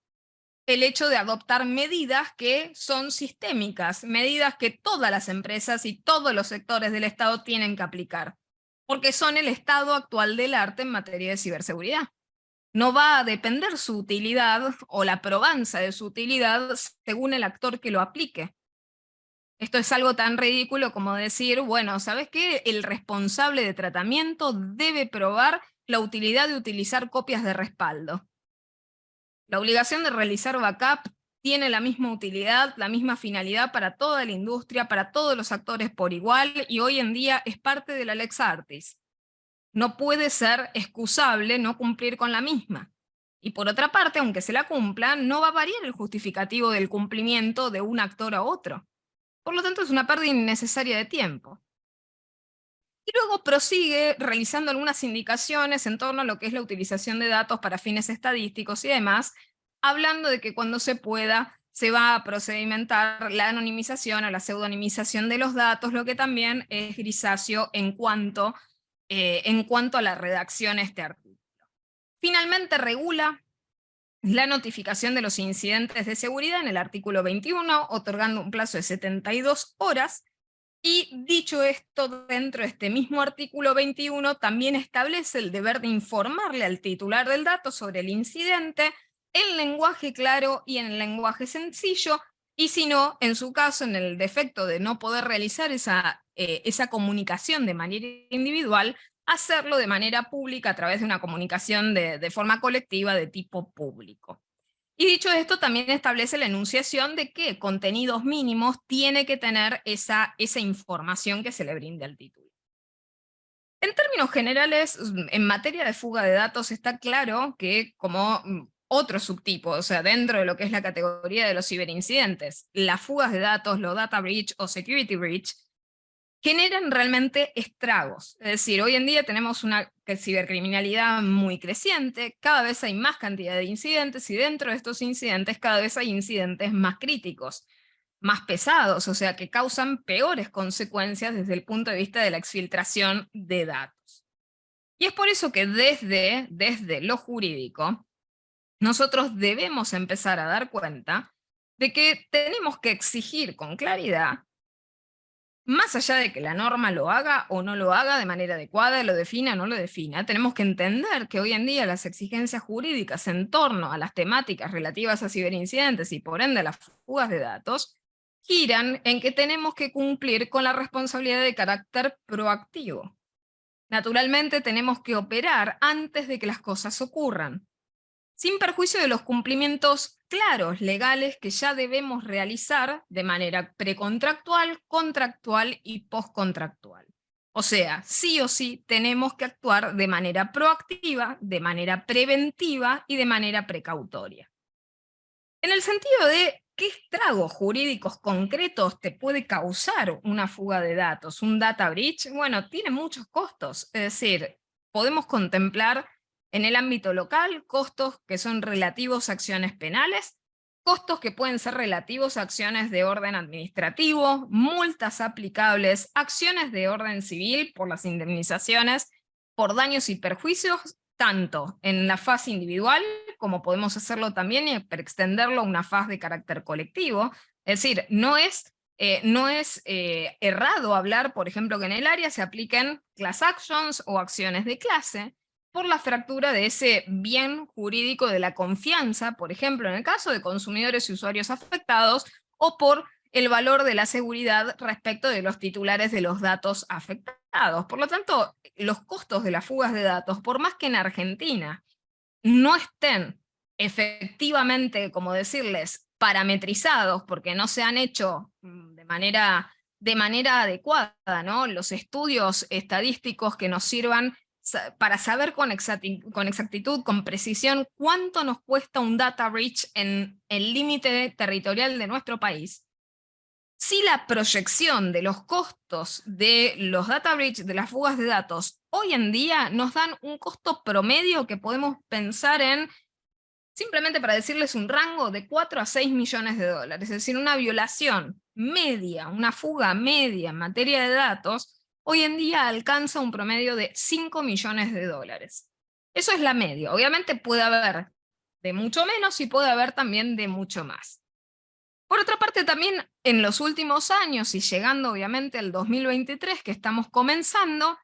el hecho de adoptar medidas que son sistémicas, medidas que todas las empresas y todos los sectores del Estado tienen que aplicar, porque son el estado actual del arte en materia de ciberseguridad. No va a depender su utilidad o la probanza de su utilidad según el actor que lo aplique. Esto es algo tan ridículo como decir, bueno, ¿sabes qué? El responsable de tratamiento debe probar la utilidad de utilizar copias de respaldo. La obligación de realizar backup tiene la misma utilidad, la misma finalidad para toda la industria, para todos los actores por igual, y hoy en día es parte de la Lex Artis. No puede ser excusable no cumplir con la misma. Y por otra parte, aunque se la cumpla, no va a variar el justificativo del cumplimiento de un actor a otro. Por lo tanto, es una pérdida innecesaria de tiempo. Y luego prosigue realizando algunas indicaciones en torno a lo que es la utilización de datos para fines estadísticos y demás, hablando de que cuando se pueda se va a procedimentar la anonimización o la pseudonimización de los datos, lo que también es grisáceo en cuanto a la redacción de este artículo. Finalmente regula la notificación de los incidentes de seguridad en el artículo 21, otorgando un plazo de 72 horas. Y dicho esto, dentro de este mismo artículo 21 también establece el deber de informarle al titular del dato sobre el incidente en lenguaje claro y en lenguaje sencillo, y si no, en su caso, en el defecto de no poder realizar esa comunicación de manera individual, hacerlo de manera pública a través de una comunicación de forma colectiva de tipo público. Y dicho esto, también establece la enunciación de qué contenidos mínimos tiene que tener esa información que se le brinde al título. En términos generales, en materia de fuga de datos está claro que como otro subtipo, o sea, dentro de lo que es la categoría de los ciberincidentes, las fugas de datos, los data breach o security breach, generan realmente estragos. Es decir, hoy en día tenemos una cibercriminalidad muy creciente, cada vez hay más cantidad de incidentes y dentro de estos incidentes cada vez hay incidentes más críticos, más pesados, o sea, que causan peores consecuencias desde el punto de vista de la exfiltración de datos. Y es por eso que desde lo jurídico, nosotros debemos empezar a dar cuenta de que tenemos que exigir con claridad, más allá de que la norma lo haga o no lo haga de manera adecuada, lo defina o no lo defina, tenemos que entender que hoy en día las exigencias jurídicas en torno a las temáticas relativas a ciberincidentes y por ende a las fugas de datos, giran en que tenemos que cumplir con la responsabilidad de carácter proactivo. Naturalmente tenemos que operar antes de que las cosas ocurran, sin perjuicio de los cumplimientos claros, legales, que ya debemos realizar de manera precontractual, contractual y postcontractual. O sea, sí o sí tenemos que actuar de manera proactiva, de manera preventiva y de manera precautoria. En el sentido de qué estragos jurídicos concretos te puede causar una fuga de datos, un data breach, bueno, tiene muchos costos. Es decir, podemos contemplar en el ámbito local costos que son relativos a acciones penales, costos que pueden ser relativos a acciones de orden administrativo, multas aplicables, acciones de orden civil por las indemnizaciones por daños y perjuicios, tanto en la fase individual como podemos hacerlo también y extenderlo a una faz de carácter colectivo. Es decir, no es errado hablar, por ejemplo, que en el área se apliquen class actions o acciones de clase por la fractura de ese bien jurídico de la confianza, por ejemplo, en el caso de consumidores y usuarios afectados, o por el valor de la seguridad respecto de los titulares de los datos afectados. Por lo tanto, los costos de las fugas de datos, por más que en Argentina no estén efectivamente, como decirles, parametrizados, porque no se han hecho de manera adecuada, ¿no? Los estudios estadísticos que nos sirvan para saber con exactitud, con precisión, cuánto nos cuesta un data breach en el límite territorial de nuestro país. Si la proyección de los costos de los data breach, de las fugas de datos, hoy en día nos dan un costo promedio que podemos pensar en, simplemente para decirles un rango de 4 a 6 millones de dólares, es decir, una violación media, una fuga media en materia de datos, hoy en día alcanza un promedio de 5 millones de dólares. Eso es la media. Obviamente puede haber de mucho menos y puede haber también de mucho más. Por otra parte, también en los últimos años, y llegando obviamente al 2023 que estamos comenzando,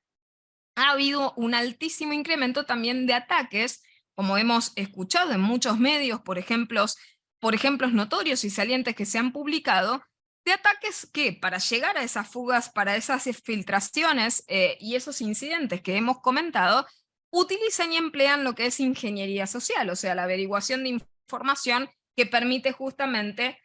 ha habido un altísimo incremento también de ataques, como hemos escuchado en muchos medios, por ejemplos notorios y salientes que se han publicado, de ataques que para llegar a esas fugas, para esas filtraciones y esos incidentes que hemos comentado, utilizan y emplean lo que es ingeniería social, o sea, la averiguación de información que permite justamente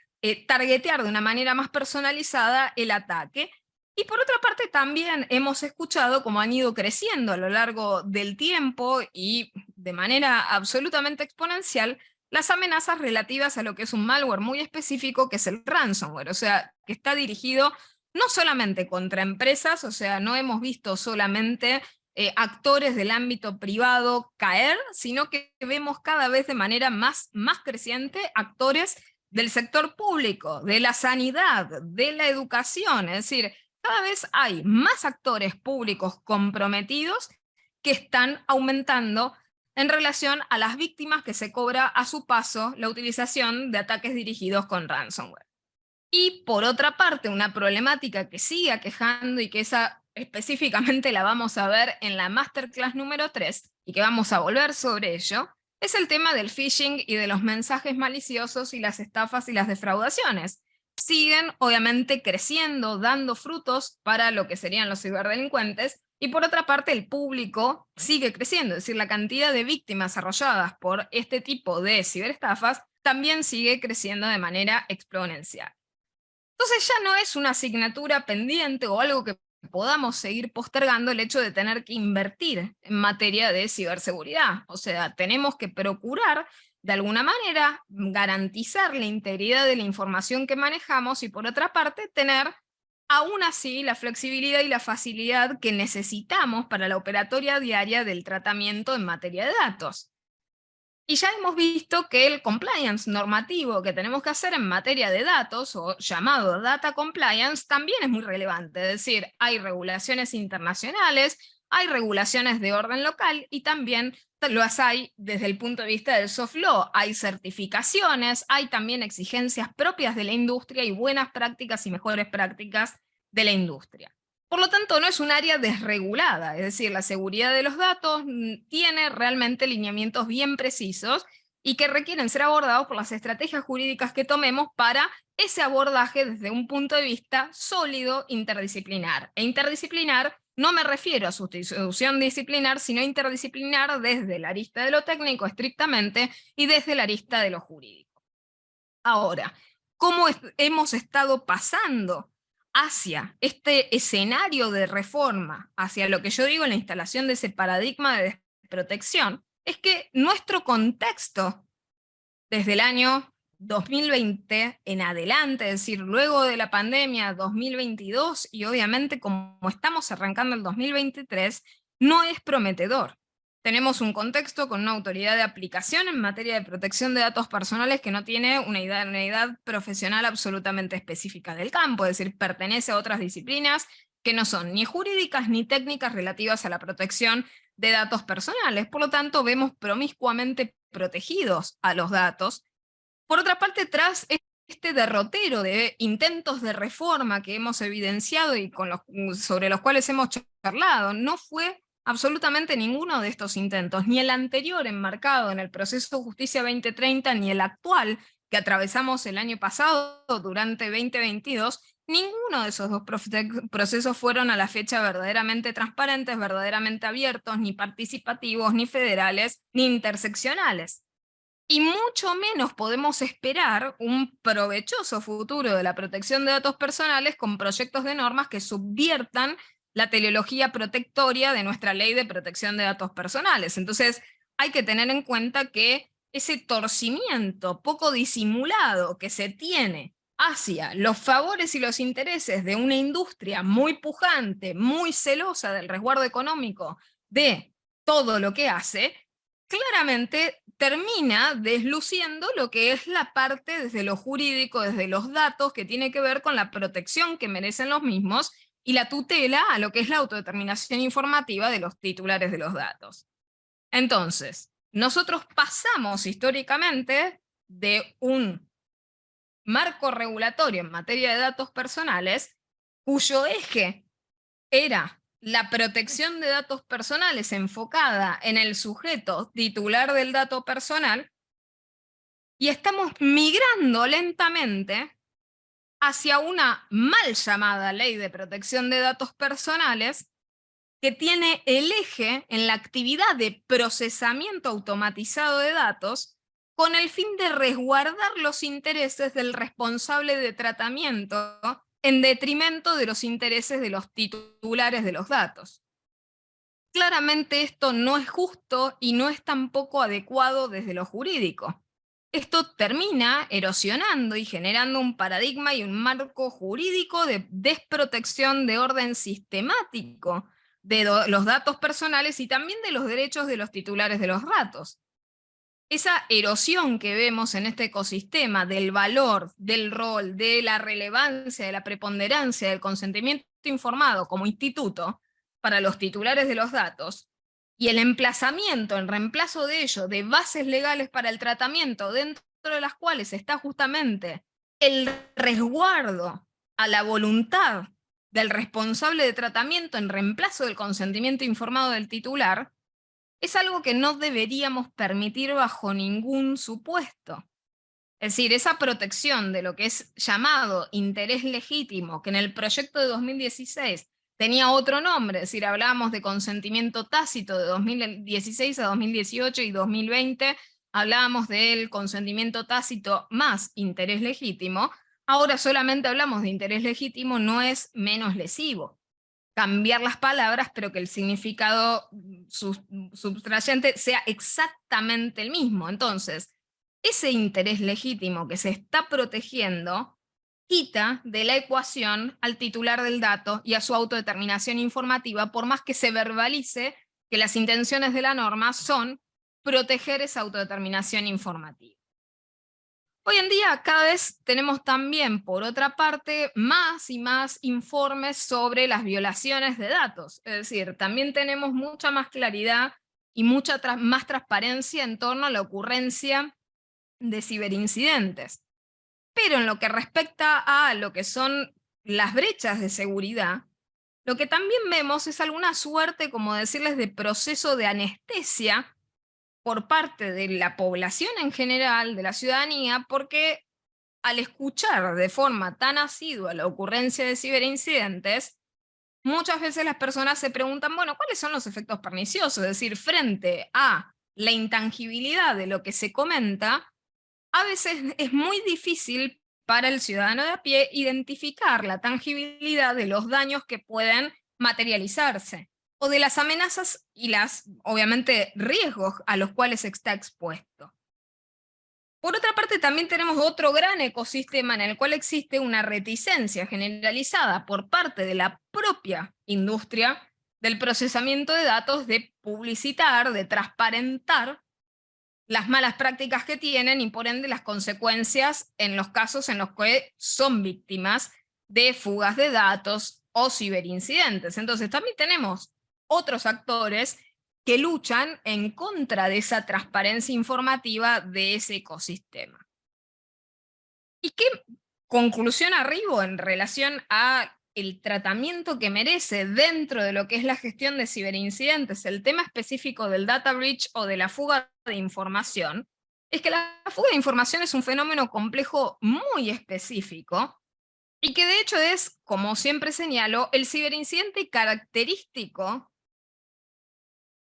targetear de una manera más personalizada el ataque. Y por otra parte también hemos escuchado cómo han ido creciendo a lo largo del tiempo y de manera absolutamente exponencial las amenazas relativas a lo que es un malware muy específico, que es el ransomware, o sea, que está dirigido no solamente contra empresas, o sea, no hemos visto solamente actores del ámbito privado caer, sino que vemos cada vez de manera más creciente actores del sector público, de la sanidad, de la educación, es decir, cada vez hay más actores públicos comprometidos que están aumentando en relación a las víctimas que se cobra a su paso la utilización de ataques dirigidos con ransomware. Y por otra parte, una problemática que sigue aquejando y que esa específicamente la vamos a ver en la masterclass número 3 y que vamos a volver sobre ello, es el tema del phishing y de los mensajes maliciosos y las estafas y las defraudaciones. Siguen obviamente creciendo, dando frutos para lo que serían los ciberdelincuentes, y por otra parte el público sigue creciendo, es decir, la cantidad de víctimas arrolladas por este tipo de ciberestafas también sigue creciendo de manera exponencial. Entonces ya no es una asignatura pendiente o algo que podamos seguir postergando el hecho de tener que invertir en materia de ciberseguridad. O sea, tenemos que procurar de alguna manera garantizar la integridad de la información que manejamos y por otra parte tener aún así la flexibilidad y la facilidad que necesitamos para la operatoria diaria del tratamiento en materia de datos. Y ya hemos visto que el compliance normativo que tenemos que hacer en materia de datos, o llamado data compliance, también es muy relevante. Es decir, hay regulaciones internacionales, hay regulaciones de orden local y también las hay desde el punto de vista del soft law. Hay certificaciones, hay también exigencias propias de la industria y buenas prácticas y mejores prácticas de la industria. Por lo tanto, no es un área desregulada, es decir, la seguridad de los datos tiene realmente lineamientos bien precisos y que requieren ser abordados por las estrategias jurídicas que tomemos para ese abordaje desde un punto de vista sólido interdisciplinar. E interdisciplinar no me refiero a sustitución disciplinar, sino interdisciplinar desde la arista de lo técnico estrictamente y desde la arista de lo jurídico. Ahora, ¿cómo hemos estado pasando hacia este escenario de reforma, hacia lo que yo digo en la instalación de ese paradigma de desprotección? Es que nuestro contexto, desde el año 2020 en adelante, es decir, luego de la pandemia 2022 y obviamente como estamos arrancando el 2023, no es prometedor. Tenemos un contexto con una autoridad de aplicación en materia de protección de datos personales que no tiene una edad profesional absolutamente específica del campo, es decir, pertenece a otras disciplinas que no son ni jurídicas ni técnicas relativas a la protección de datos personales. Por lo tanto, vemos promiscuamente protegidos a los datos. Por otra parte, tras este derrotero de intentos de reforma que hemos evidenciado y sobre los cuales hemos charlado, no fue absolutamente ninguno de estos intentos, ni el anterior enmarcado en el proceso Justicia 2030, ni el actual que atravesamos el año pasado durante 2022, ninguno de esos dos procesos fueron a la fecha verdaderamente transparentes, verdaderamente abiertos, ni participativos, ni federales, ni interseccionales. Y mucho menos podemos esperar un provechoso futuro de la protección de datos personales con proyectos de normas que subviertan la teleología protectoria de nuestra ley de protección de datos personales. Entonces, hay que tener en cuenta que ese torcimiento poco disimulado que se tiene hacia los favores y los intereses de una industria muy pujante, muy celosa del resguardo económico de todo lo que hace, claramente termina desluciendo lo que es la parte desde lo jurídico, desde los datos, que tiene que ver con la protección que merecen los mismos y la tutela a lo que es la autodeterminación informativa de los titulares de los datos. Entonces, nosotros pasamos históricamente de un marco regulatorio en materia de datos personales cuyo eje era la protección de datos personales enfocada en el sujeto titular del dato personal, y estamos migrando lentamente hacia una mal llamada ley de protección de datos personales que tiene el eje en la actividad de procesamiento automatizado de datos con el fin de resguardar los intereses del responsable de tratamiento en detrimento de los intereses de los titulares de los datos. Claramente esto no es justo y no es tampoco adecuado desde lo jurídico. Esto termina erosionando y generando un paradigma y un marco jurídico de desprotección de orden sistemático de los datos personales y también de los derechos de los titulares de los datos. Esa erosión que vemos en este ecosistema del valor, del rol, de la relevancia, de la preponderancia del consentimiento informado como instituto para los titulares de los datos, y el emplazamiento, el reemplazo de ello, de bases legales para el tratamiento, dentro de las cuales está justamente el resguardo a la voluntad del responsable de tratamiento en reemplazo del consentimiento informado del titular, es algo que no deberíamos permitir bajo ningún supuesto. Es decir, esa protección de lo que es llamado interés legítimo, que en el proyecto de 2016 tenía otro nombre, es decir, hablábamos de consentimiento tácito de 2016 a 2018 y 2020, hablábamos del consentimiento tácito más interés legítimo, ahora solamente hablamos de interés legítimo, no es menos lesivo. Cambiar las palabras, pero que el significado sustrayente sea exactamente el mismo. Entonces, ese interés legítimo que se está protegiendo quita de la ecuación al titular del dato y a su autodeterminación informativa, por más que se verbalice que las intenciones de la norma son proteger esa autodeterminación informativa. Hoy en día cada vez tenemos también, por otra parte, más y más informes sobre las violaciones de datos. Es decir, también tenemos mucha más claridad y mucha más transparencia en torno a la ocurrencia de ciberincidentes. Pero en lo que respecta a lo que son las brechas de seguridad, lo que también vemos es alguna suerte, como decirles, de proceso de anestesia por parte de la población en general, de la ciudadanía, porque al escuchar de forma tan asidua la ocurrencia de ciberincidentes, muchas veces las personas se preguntan, bueno, ¿cuáles son los efectos perniciosos? Es decir, frente a la intangibilidad de lo que se comenta, a veces es muy difícil para el ciudadano de a pie identificar la tangibilidad de los daños que pueden materializarse o de las amenazas y las, obviamente, riesgos a los cuales está expuesto. Por otra parte, también tenemos otro gran ecosistema en el cual existe una reticencia generalizada por parte de la propia industria del procesamiento de datos de publicitar, de transparentar las malas prácticas que tienen y por ende las consecuencias en los casos en los que son víctimas de fugas de datos o ciberincidentes. Entonces también tenemos otros actores que luchan en contra de esa transparencia informativa de ese ecosistema. ¿Y qué conclusión arribo en relación a el tratamiento que merece dentro de lo que es la gestión de ciberincidentes, el tema específico del data breach o de la fuga de información? Es que la fuga de información es un fenómeno complejo muy específico y que de hecho es, como siempre señalo, el ciberincidente característico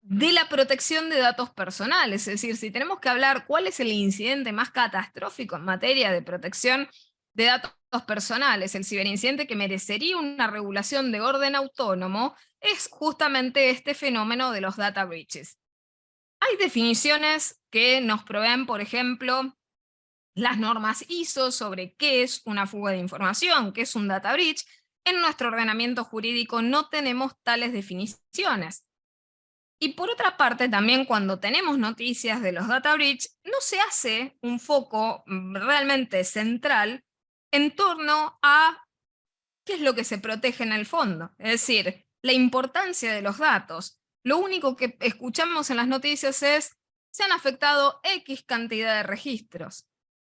de la protección de datos personales. Es decir, si tenemos que hablar cuál es el incidente más catastrófico en materia de protección de datos personales, el ciberincidente que merecería una regulación de orden autónomo, es justamente este fenómeno de los data breaches. Hay definiciones que nos proveen, por ejemplo, las normas ISO sobre qué es una fuga de información, qué es un data breach. En nuestro ordenamiento jurídico no tenemos tales definiciones. Y por otra parte, también cuando tenemos noticias de los data breach, no se hace un foco realmente central en torno a qué es lo que se protege en el fondo. Es decir, la importancia de los datos. Lo único que escuchamos en las noticias es se han afectado X cantidad de registros,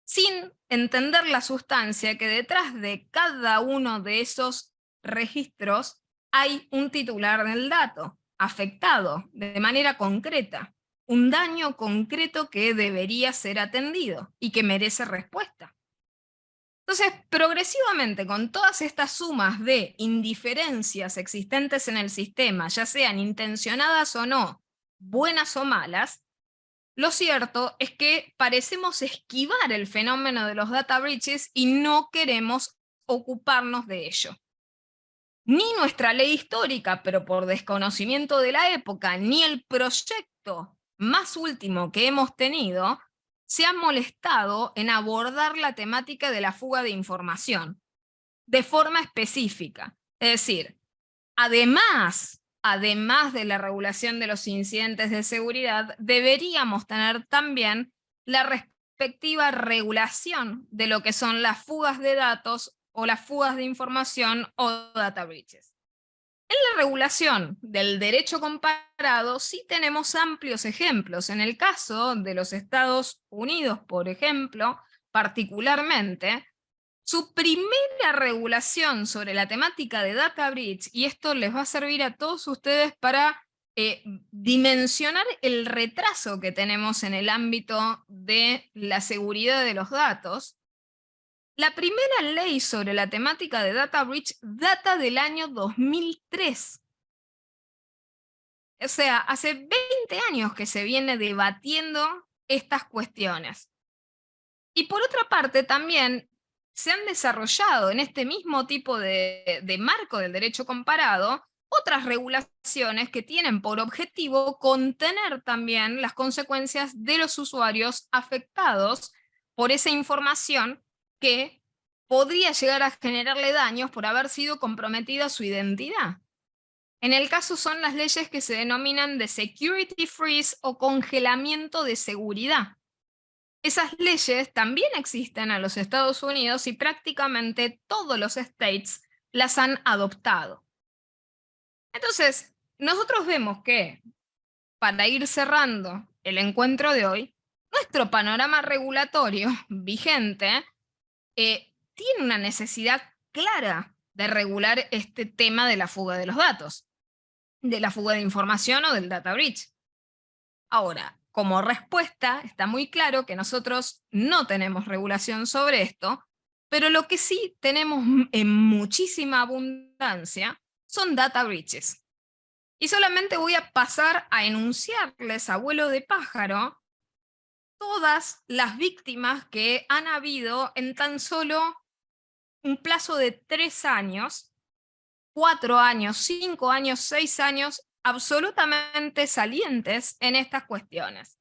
sin entender la sustancia que detrás de cada uno de esos registros hay un titular del dato afectado de manera concreta, un daño concreto que debería ser atendido y que merece respuesta. Entonces, progresivamente, con todas estas sumas de indiferencias existentes en el sistema, ya sean intencionadas o no, buenas o malas, lo cierto es que parecemos esquivar el fenómeno de los data breaches y no queremos ocuparnos de ello. Ni nuestra ley histórica, pero por desconocimiento de la época, ni el proyecto más último que hemos tenido, se han molestado en abordar la temática de la fuga de información de forma específica. Es decir, además de la regulación de los incidentes de seguridad, deberíamos tener también la respectiva regulación de lo que son las fugas de datos o las fugas de información o data breaches. En la regulación del derecho comparado sí tenemos amplios ejemplos. En el caso de los Estados Unidos, por ejemplo, particularmente, su primera regulación sobre la temática de data breach, y esto les va a servir a todos ustedes para dimensionar el retraso que tenemos en el ámbito de la seguridad de los datos. La primera ley sobre la temática de data breach data del año 2003. O sea, hace 20 años que se viene debatiendo estas cuestiones. Y por otra parte, también se han desarrollado en este mismo tipo de marco del derecho comparado otras regulaciones que tienen por objetivo contener también las consecuencias de los usuarios afectados por esa información que podría llegar a generarle daños por haber sido comprometida su identidad. En el caso son las leyes que se denominan de security freeze o congelamiento de seguridad. Esas leyes también existen en los Estados Unidos y prácticamente todos los states las han adoptado. Entonces, nosotros vemos que, para ir cerrando el encuentro de hoy, nuestro panorama regulatorio vigente tiene una necesidad clara de regular este tema de la fuga de los datos, de la fuga de información o del data breach. Ahora, como respuesta, está muy claro que nosotros no tenemos regulación sobre esto, pero lo que sí tenemos en muchísima abundancia son data breaches. Y solamente voy a pasar a enunciarles, abuelo de pájaro, todas las víctimas que han habido en tan solo un plazo de 3 años, 4 años, 5 años, 6 años, absolutamente salientes en estas cuestiones.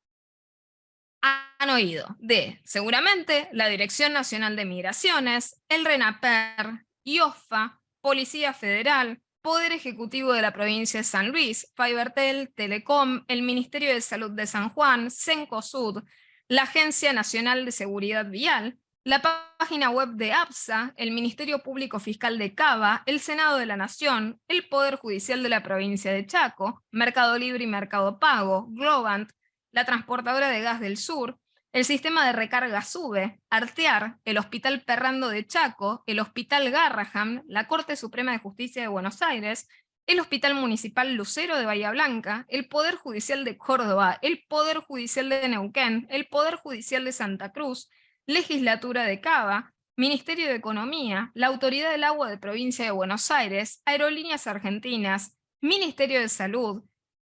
Han oído de, seguramente, la Dirección Nacional de Migraciones, el RENAPER, IOFA, Policía Federal, Poder Ejecutivo de la Provincia de San Luis, Fibertel, Telecom, el Ministerio de Salud de San Juan, Cencosud, la Agencia Nacional de Seguridad Vial, la página web de APSA, el Ministerio Público Fiscal de Cava, el Senado de la Nación, el Poder Judicial de la Provincia de Chaco, Mercado Libre y Mercado Pago, Globant, la Transportadora de Gas del Sur, el Sistema de Recarga SUBE, Artear, el Hospital Perrando de Chaco, el Hospital Garrahan, la Corte Suprema de Justicia de Buenos Aires, el Hospital Municipal Lucero de Bahía Blanca, el Poder Judicial de Córdoba, el Poder Judicial de Neuquén, el Poder Judicial de Santa Cruz, Legislatura de Cava, Ministerio de Economía, la Autoridad del Agua de Provincia de Buenos Aires, Aerolíneas Argentinas, Ministerio de Salud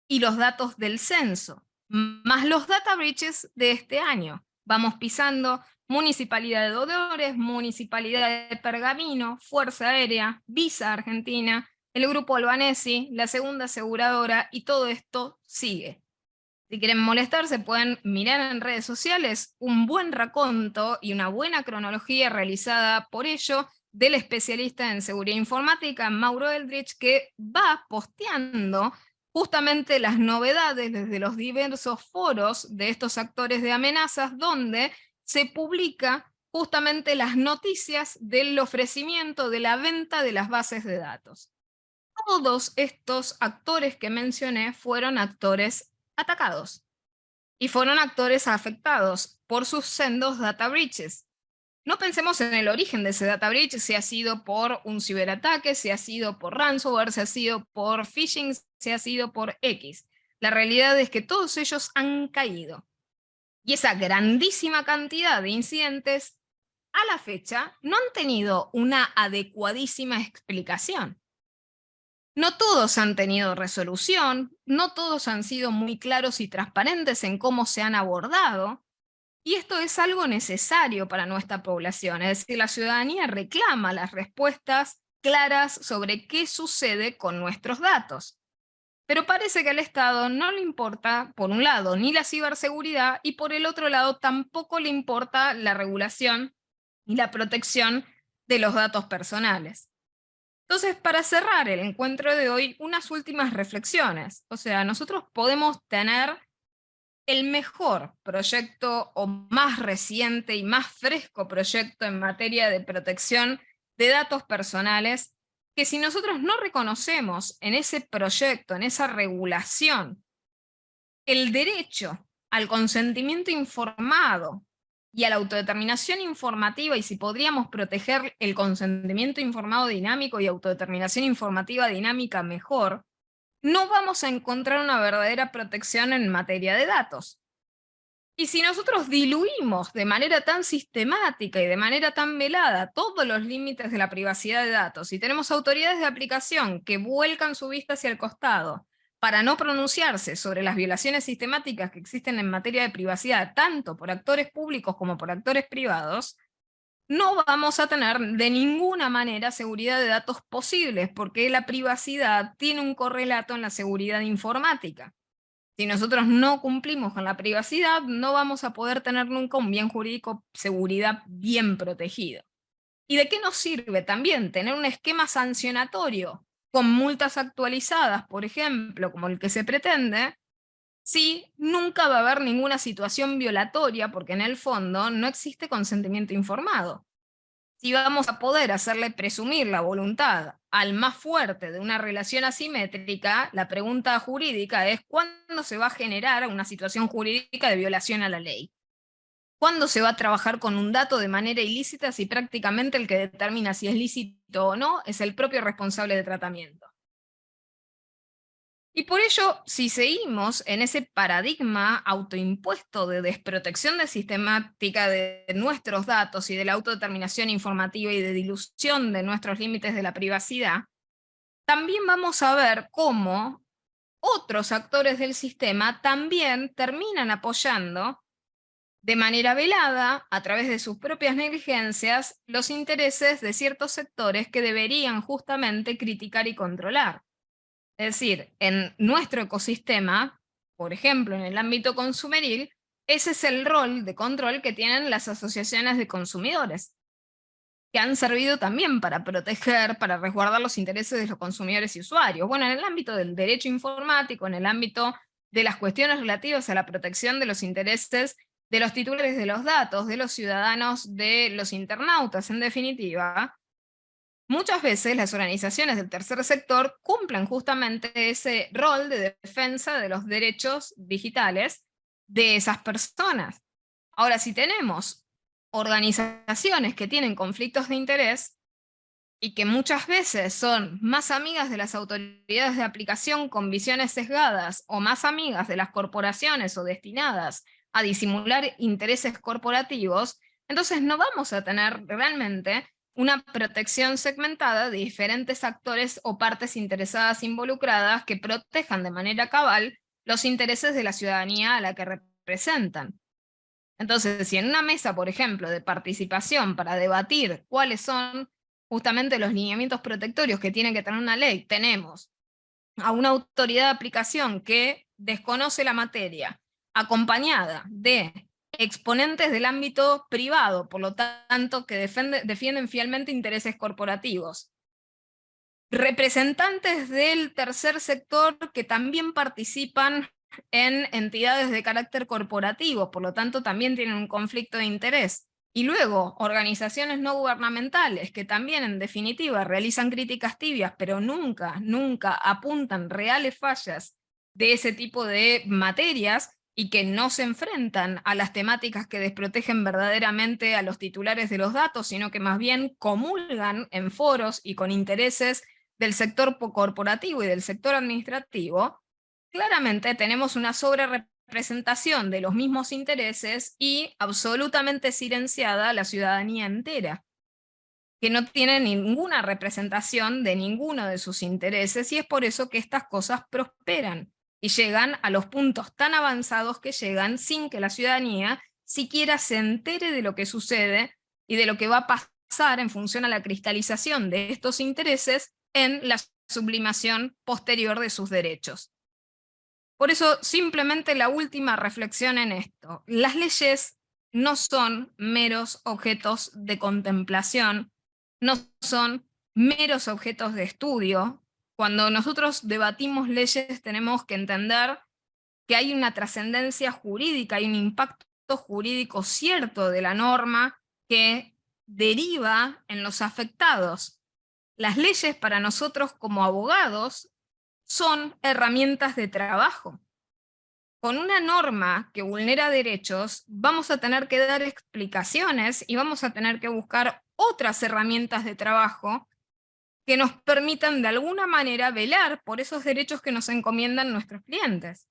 y los datos del censo, más los data breaches de este año. Vamos pisando Municipalidad de Dolores, Municipalidad de Pergamino, Fuerza Aérea, Visa Argentina, el Grupo Albanesi, la Segunda Aseguradora, y todo esto sigue. Si quieren molestarse, pueden mirar en redes sociales un buen raconto y una buena cronología realizada por ello del especialista en seguridad informática, Mauro Eldridge, que va posteando justamente las novedades desde los diversos foros de estos actores de amenazas, donde se publica justamente las noticias del ofrecimiento de la venta de las bases de datos. Todos estos actores que mencioné fueron actores atacados y fueron actores afectados por sus sendos data breaches. No pensemos en el origen de ese data breach, si ha sido por un ciberataque, si ha sido por ransomware, si ha sido por phishing, si ha sido por X. La realidad es que todos ellos han caído. Y esa grandísima cantidad de incidentes, a la fecha, no han tenido una adecuadísima explicación. No todos han tenido resolución, no todos han sido muy claros y transparentes en cómo se han abordado, y esto es algo necesario para nuestra población, es decir, la ciudadanía reclama las respuestas claras sobre qué sucede con nuestros datos. Pero parece que al Estado no le importa, por un lado, ni la ciberseguridad, y por el otro lado tampoco le importa la regulación y la protección de los datos personales. Entonces, para cerrar el encuentro de hoy, unas últimas reflexiones. O sea, nosotros podemos tener el mejor proyecto o más reciente y más fresco proyecto en materia de protección de datos personales, que si nosotros no reconocemos en ese proyecto, en esa regulación, el derecho al consentimiento informado y a la autodeterminación informativa, y si podríamos proteger el consentimiento informado dinámico y autodeterminación informativa dinámica mejor, no vamos a encontrar una verdadera protección en materia de datos. Y si nosotros diluimos de manera tan sistemática y de manera tan velada todos los límites de la privacidad de datos, y tenemos autoridades de aplicación que vuelcan su vista hacia el costado para no pronunciarse sobre las violaciones sistemáticas que existen en materia de privacidad, tanto por actores públicos como por actores privados, no vamos a tener de ninguna manera seguridad de datos posibles, porque la privacidad tiene un correlato en la seguridad informática. Si nosotros no cumplimos con la privacidad, no vamos a poder tener nunca un bien jurídico, seguridad bien protegido. ¿Y de qué nos sirve también tener un esquema sancionatorio con multas actualizadas, por ejemplo, como el que se pretende, si nunca va a haber ninguna situación violatoria, porque en el fondo no existe consentimiento informado? Si vamos a poder hacerle presumir la voluntad al más fuerte de una relación asimétrica, la pregunta jurídica es ¿cuándo se va a generar una situación jurídica de violación a la ley? ¿Cuándo se va a trabajar con un dato de manera ilícita si prácticamente el que determina si es lícito o no es el propio responsable de tratamiento? Y por ello, si seguimos en ese paradigma autoimpuesto de desprotección de sistemática de nuestros datos y de la autodeterminación informativa y de dilución de nuestros límites de la privacidad, también vamos a ver cómo otros actores del sistema también terminan apoyando de manera velada, a través de sus propias negligencias, los intereses de ciertos sectores que deberían justamente criticar y controlar. Es decir, en nuestro ecosistema, por ejemplo, en el ámbito consumeril, ese es el rol de control que tienen las asociaciones de consumidores, que han servido también para proteger, para resguardar los intereses de los consumidores y usuarios. Bueno, en el ámbito del derecho informático, en el ámbito de las cuestiones relativas a la protección de los intereses de los titulares de los datos, de los ciudadanos, de los internautas, en definitiva, muchas veces las organizaciones del tercer sector cumplen justamente ese rol de defensa de los derechos digitales de esas personas. Ahora, si tenemos organizaciones que tienen conflictos de interés y que muchas veces son más amigas de las autoridades de aplicación con visiones sesgadas o más amigas de las corporaciones o destinadas a disimular intereses corporativos, entonces no vamos a tener realmente una protección segmentada de diferentes actores o partes interesadas involucradas que protejan de manera cabal los intereses de la ciudadanía a la que representan. Entonces, si en una mesa, por ejemplo, de participación para debatir cuáles son justamente los lineamientos protectorios que tiene que tener una ley, tenemos a una autoridad de aplicación que desconoce la materia, acompañada de exponentes del ámbito privado, por lo tanto, que defienden fielmente intereses corporativos, representantes del tercer sector que también participan en entidades de carácter corporativo, por lo tanto también tienen un conflicto de interés. Y luego, organizaciones no gubernamentales que también en definitiva realizan críticas tibias, pero nunca, nunca apuntan reales fallas de ese tipo de materias y que no se enfrentan a las temáticas que desprotegen verdaderamente a los titulares de los datos, sino que más bien comulgan en foros y con intereses del sector corporativo y del sector administrativo. Claramente tenemos una sobrerepresentación de los mismos intereses y absolutamente silenciada la ciudadanía entera, que no tiene ninguna representación de ninguno de sus intereses, y es por eso que estas cosas prosperan y llegan a los puntos tan avanzados que llegan sin que la ciudadanía siquiera se entere de lo que sucede y de lo que va a pasar en función a la cristalización de estos intereses en la sublimación posterior de sus derechos. Por eso, simplemente la última reflexión en esto. Las leyes no son meros objetos de contemplación, no son meros objetos de estudio. Cuando nosotros debatimos leyes tenemos que entender que hay una trascendencia jurídica, hay un impacto jurídico cierto de la norma que deriva en los afectados. las leyes para nosotros como abogados son herramientas de trabajo. Con una norma que vulnera derechos, vamos a tener que dar explicaciones y vamos a tener que buscar otras herramientas de trabajo que nos permitan de alguna manera velar por esos derechos que nos encomiendan nuestros clientes.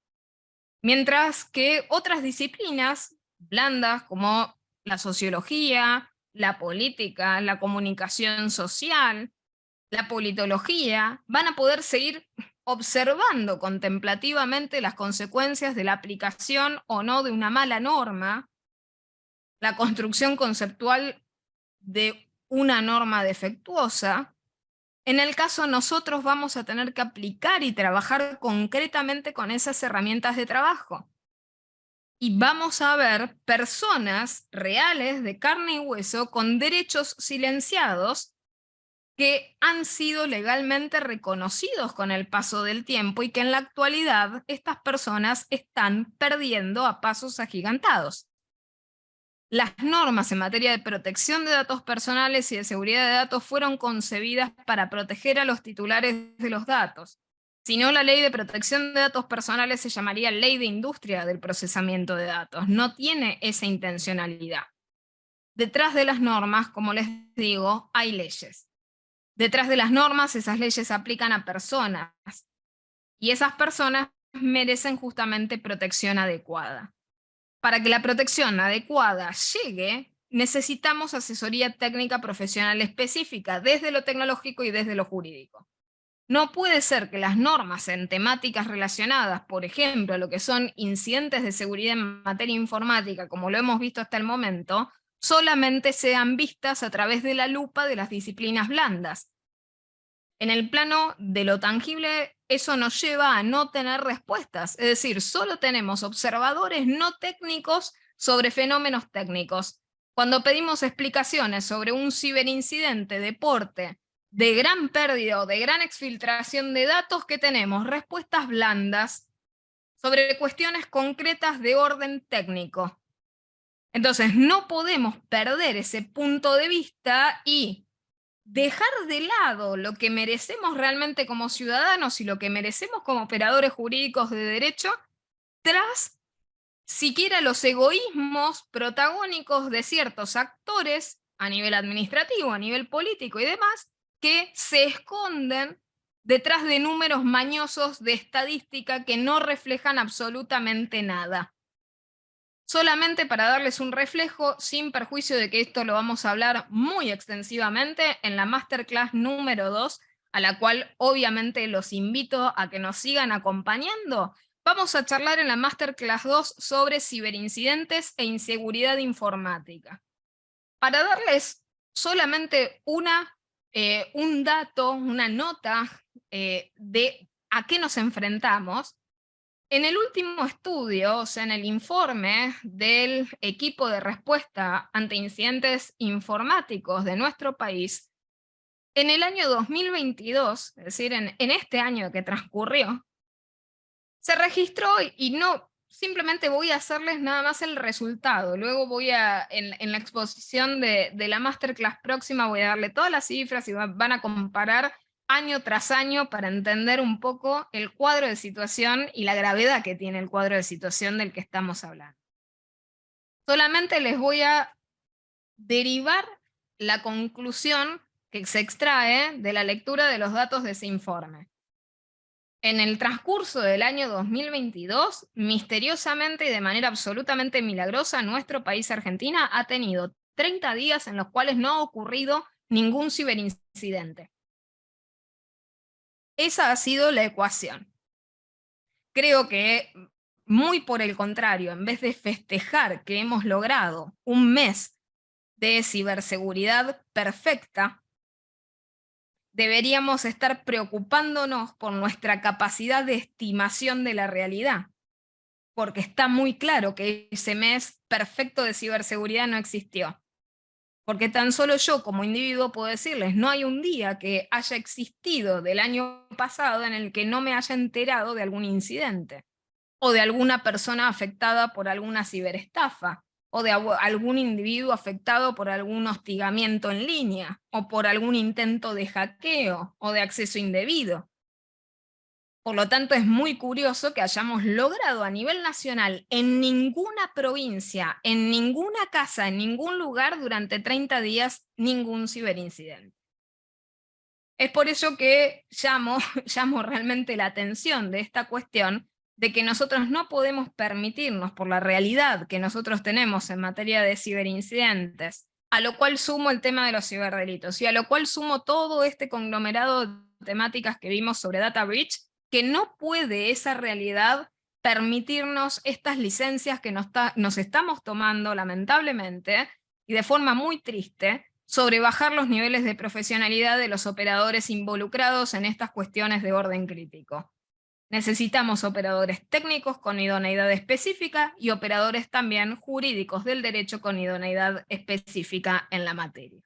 Mientras que otras disciplinas blandas como la sociología, la política, la comunicación social, la politología, van a poder seguir observando contemplativamente las consecuencias de la aplicación o no de una mala norma, la construcción conceptual de una norma defectuosa. En el caso nosotros vamos a tener que aplicar y trabajar concretamente con esas herramientas de trabajo. Y vamos a ver personas reales de carne y hueso con derechos silenciados que han sido legalmente reconocidos con el paso del tiempo y que en la actualidad estas personas están perdiendo a pasos agigantados. Las normas en materia de protección de datos personales y de seguridad de datos fueron concebidas para proteger a los titulares de los datos. Si no, la ley de protección de datos personales se llamaría ley de industria del procesamiento de datos. No tiene esa intencionalidad. Detrás de las normas, como les digo, hay leyes. Detrás de las normas, esas leyes se aplican a personas. Y esas personas merecen justamente protección adecuada. Para que la protección adecuada llegue, necesitamos asesoría técnica profesional específica, desde lo tecnológico y desde lo jurídico. No puede ser que las normas en temáticas relacionadas, por ejemplo, a lo que son incidentes de seguridad en materia informática, como lo hemos visto hasta el momento, solamente sean vistas a través de la lupa de las disciplinas blandas. En el plano de lo tangible, eso nos lleva a no tener respuestas, es decir, solo tenemos observadores no técnicos sobre fenómenos técnicos. Cuando pedimos explicaciones sobre un ciberincidente de porte, de gran pérdida o de gran exfiltración de datos, ¿qué tenemos? Respuestas blandas sobre cuestiones concretas de orden técnico. Entonces, no podemos perder ese punto de vista y dejar de lado lo que merecemos realmente como ciudadanos y lo que merecemos como operadores jurídicos de derecho, tras siquiera los egoísmos protagónicos de ciertos actores a nivel administrativo, a nivel político y demás, que se esconden detrás de números mañosos de estadística que no reflejan absolutamente nada. Solamente para darles un reflejo, sin perjuicio de que esto lo vamos a hablar muy extensivamente en la Masterclass número 2, a la cual obviamente los invito a que nos sigan acompañando. Vamos a charlar en la Masterclass 2 sobre ciberincidentes e inseguridad informática. Para darles solamente un dato, una nota de a qué nos enfrentamos, en el último estudio, o sea, en el informe del equipo de respuesta ante incidentes informáticos de nuestro país, en el año 2022, es decir, en este año que transcurrió, se registró, y no, simplemente voy a hacerles nada más el resultado, luego voy a, en la exposición de la Masterclass próxima, voy a darle todas las cifras y van a comparar año tras año para entender un poco el cuadro de situación y la gravedad que tiene el cuadro de situación del que estamos hablando. Solamente les voy a derivar la conclusión que se extrae de la lectura de los datos de ese informe. En el transcurso del año 2022, misteriosamente y de manera absolutamente milagrosa, nuestro país, Argentina, ha tenido 30 días en los cuales no ha ocurrido ningún ciberincidente. Esa ha sido la ecuación. Creo que, muy por el contrario, en vez de festejar que hemos logrado un mes de ciberseguridad perfecta, deberíamos estar preocupándonos por nuestra capacidad de estimación de la realidad, porque está muy claro que ese mes perfecto de ciberseguridad no existió. Porque tan solo yo como individuo puedo decirles, no hay un día que haya existido del año pasado en el que no me haya enterado de algún incidente o de alguna persona afectada por alguna ciberestafa. o de algún individuo afectado por algún hostigamiento en línea, o por algún intento de hackeo o de acceso indebido. Por lo tanto, es muy curioso que hayamos logrado a nivel nacional, en ninguna provincia, en ninguna casa, en ningún lugar, durante 30 días, ningún ciberincidente. Es por eso que llamo realmente la atención de esta cuestión, de que nosotros no podemos permitirnos, por la realidad que nosotros tenemos en materia de ciberincidentes, a lo cual sumo el tema de los ciberdelitos, y a lo cual sumo todo este conglomerado de temáticas que vimos sobre data breach, que no puede esa realidad permitirnos estas licencias que nos estamos tomando, lamentablemente, y de forma muy triste, sobre bajar los niveles de profesionalidad de los operadores involucrados en estas cuestiones de orden crítico. Necesitamos operadores técnicos con idoneidad específica y operadores también jurídicos del derecho con idoneidad específica en la materia.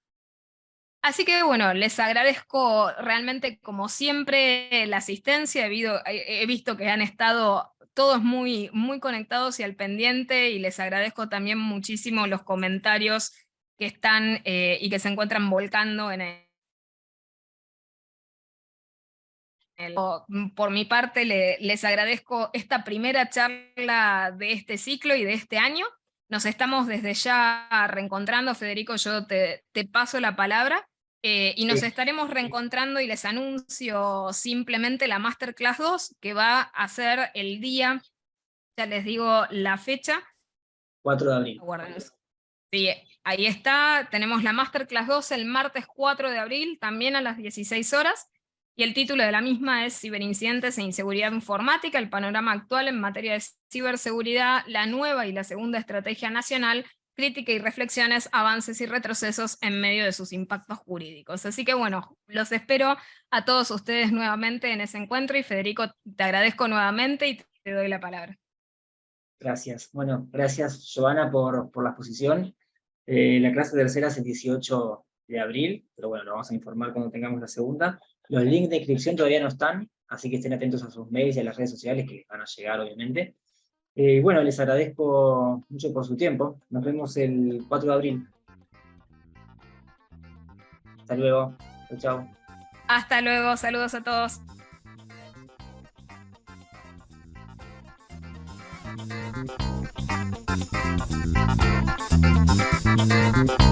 Así que bueno, les agradezco realmente como siempre la asistencia, he visto que han estado todos muy, muy conectados y al pendiente, y les agradezco también muchísimo los comentarios que están y que se encuentran volcando en por mi parte, les agradezco esta primera charla de este ciclo y de este año. Nos estamos desde ya reencontrando, Federico, yo te paso la palabra, y nos estaremos reencontrando, y les anuncio simplemente la Masterclass 2, que va a ser el día, ya les digo la fecha.
4 de abril.
Sí, ahí está, tenemos la Masterclass 2 el martes 4 de abril, también a las 16 horas, y el título de la misma es Ciberincidentes e inseguridad informática, el panorama actual en materia de ciberseguridad, la nueva y la segunda estrategia nacional, crítica y reflexiones, avances y retrocesos en medio de sus impactos jurídicos. Así que bueno, los espero a todos ustedes nuevamente en ese encuentro, y Federico, te agradezco nuevamente y te doy la palabra.
Gracias. Bueno, gracias, Giovanna, por la exposición. La clase tercera es el 18 de abril, pero bueno, lo vamos a informar cuando tengamos la segunda. Los links de inscripción todavía no están, así que estén atentos a sus mails y a las redes sociales que van a llegar, obviamente. Bueno, les agradezco mucho por su tiempo. Nos vemos el 4 de abril. Hasta luego. Chau, chau.
Hasta luego, saludos a todos.
Thank you.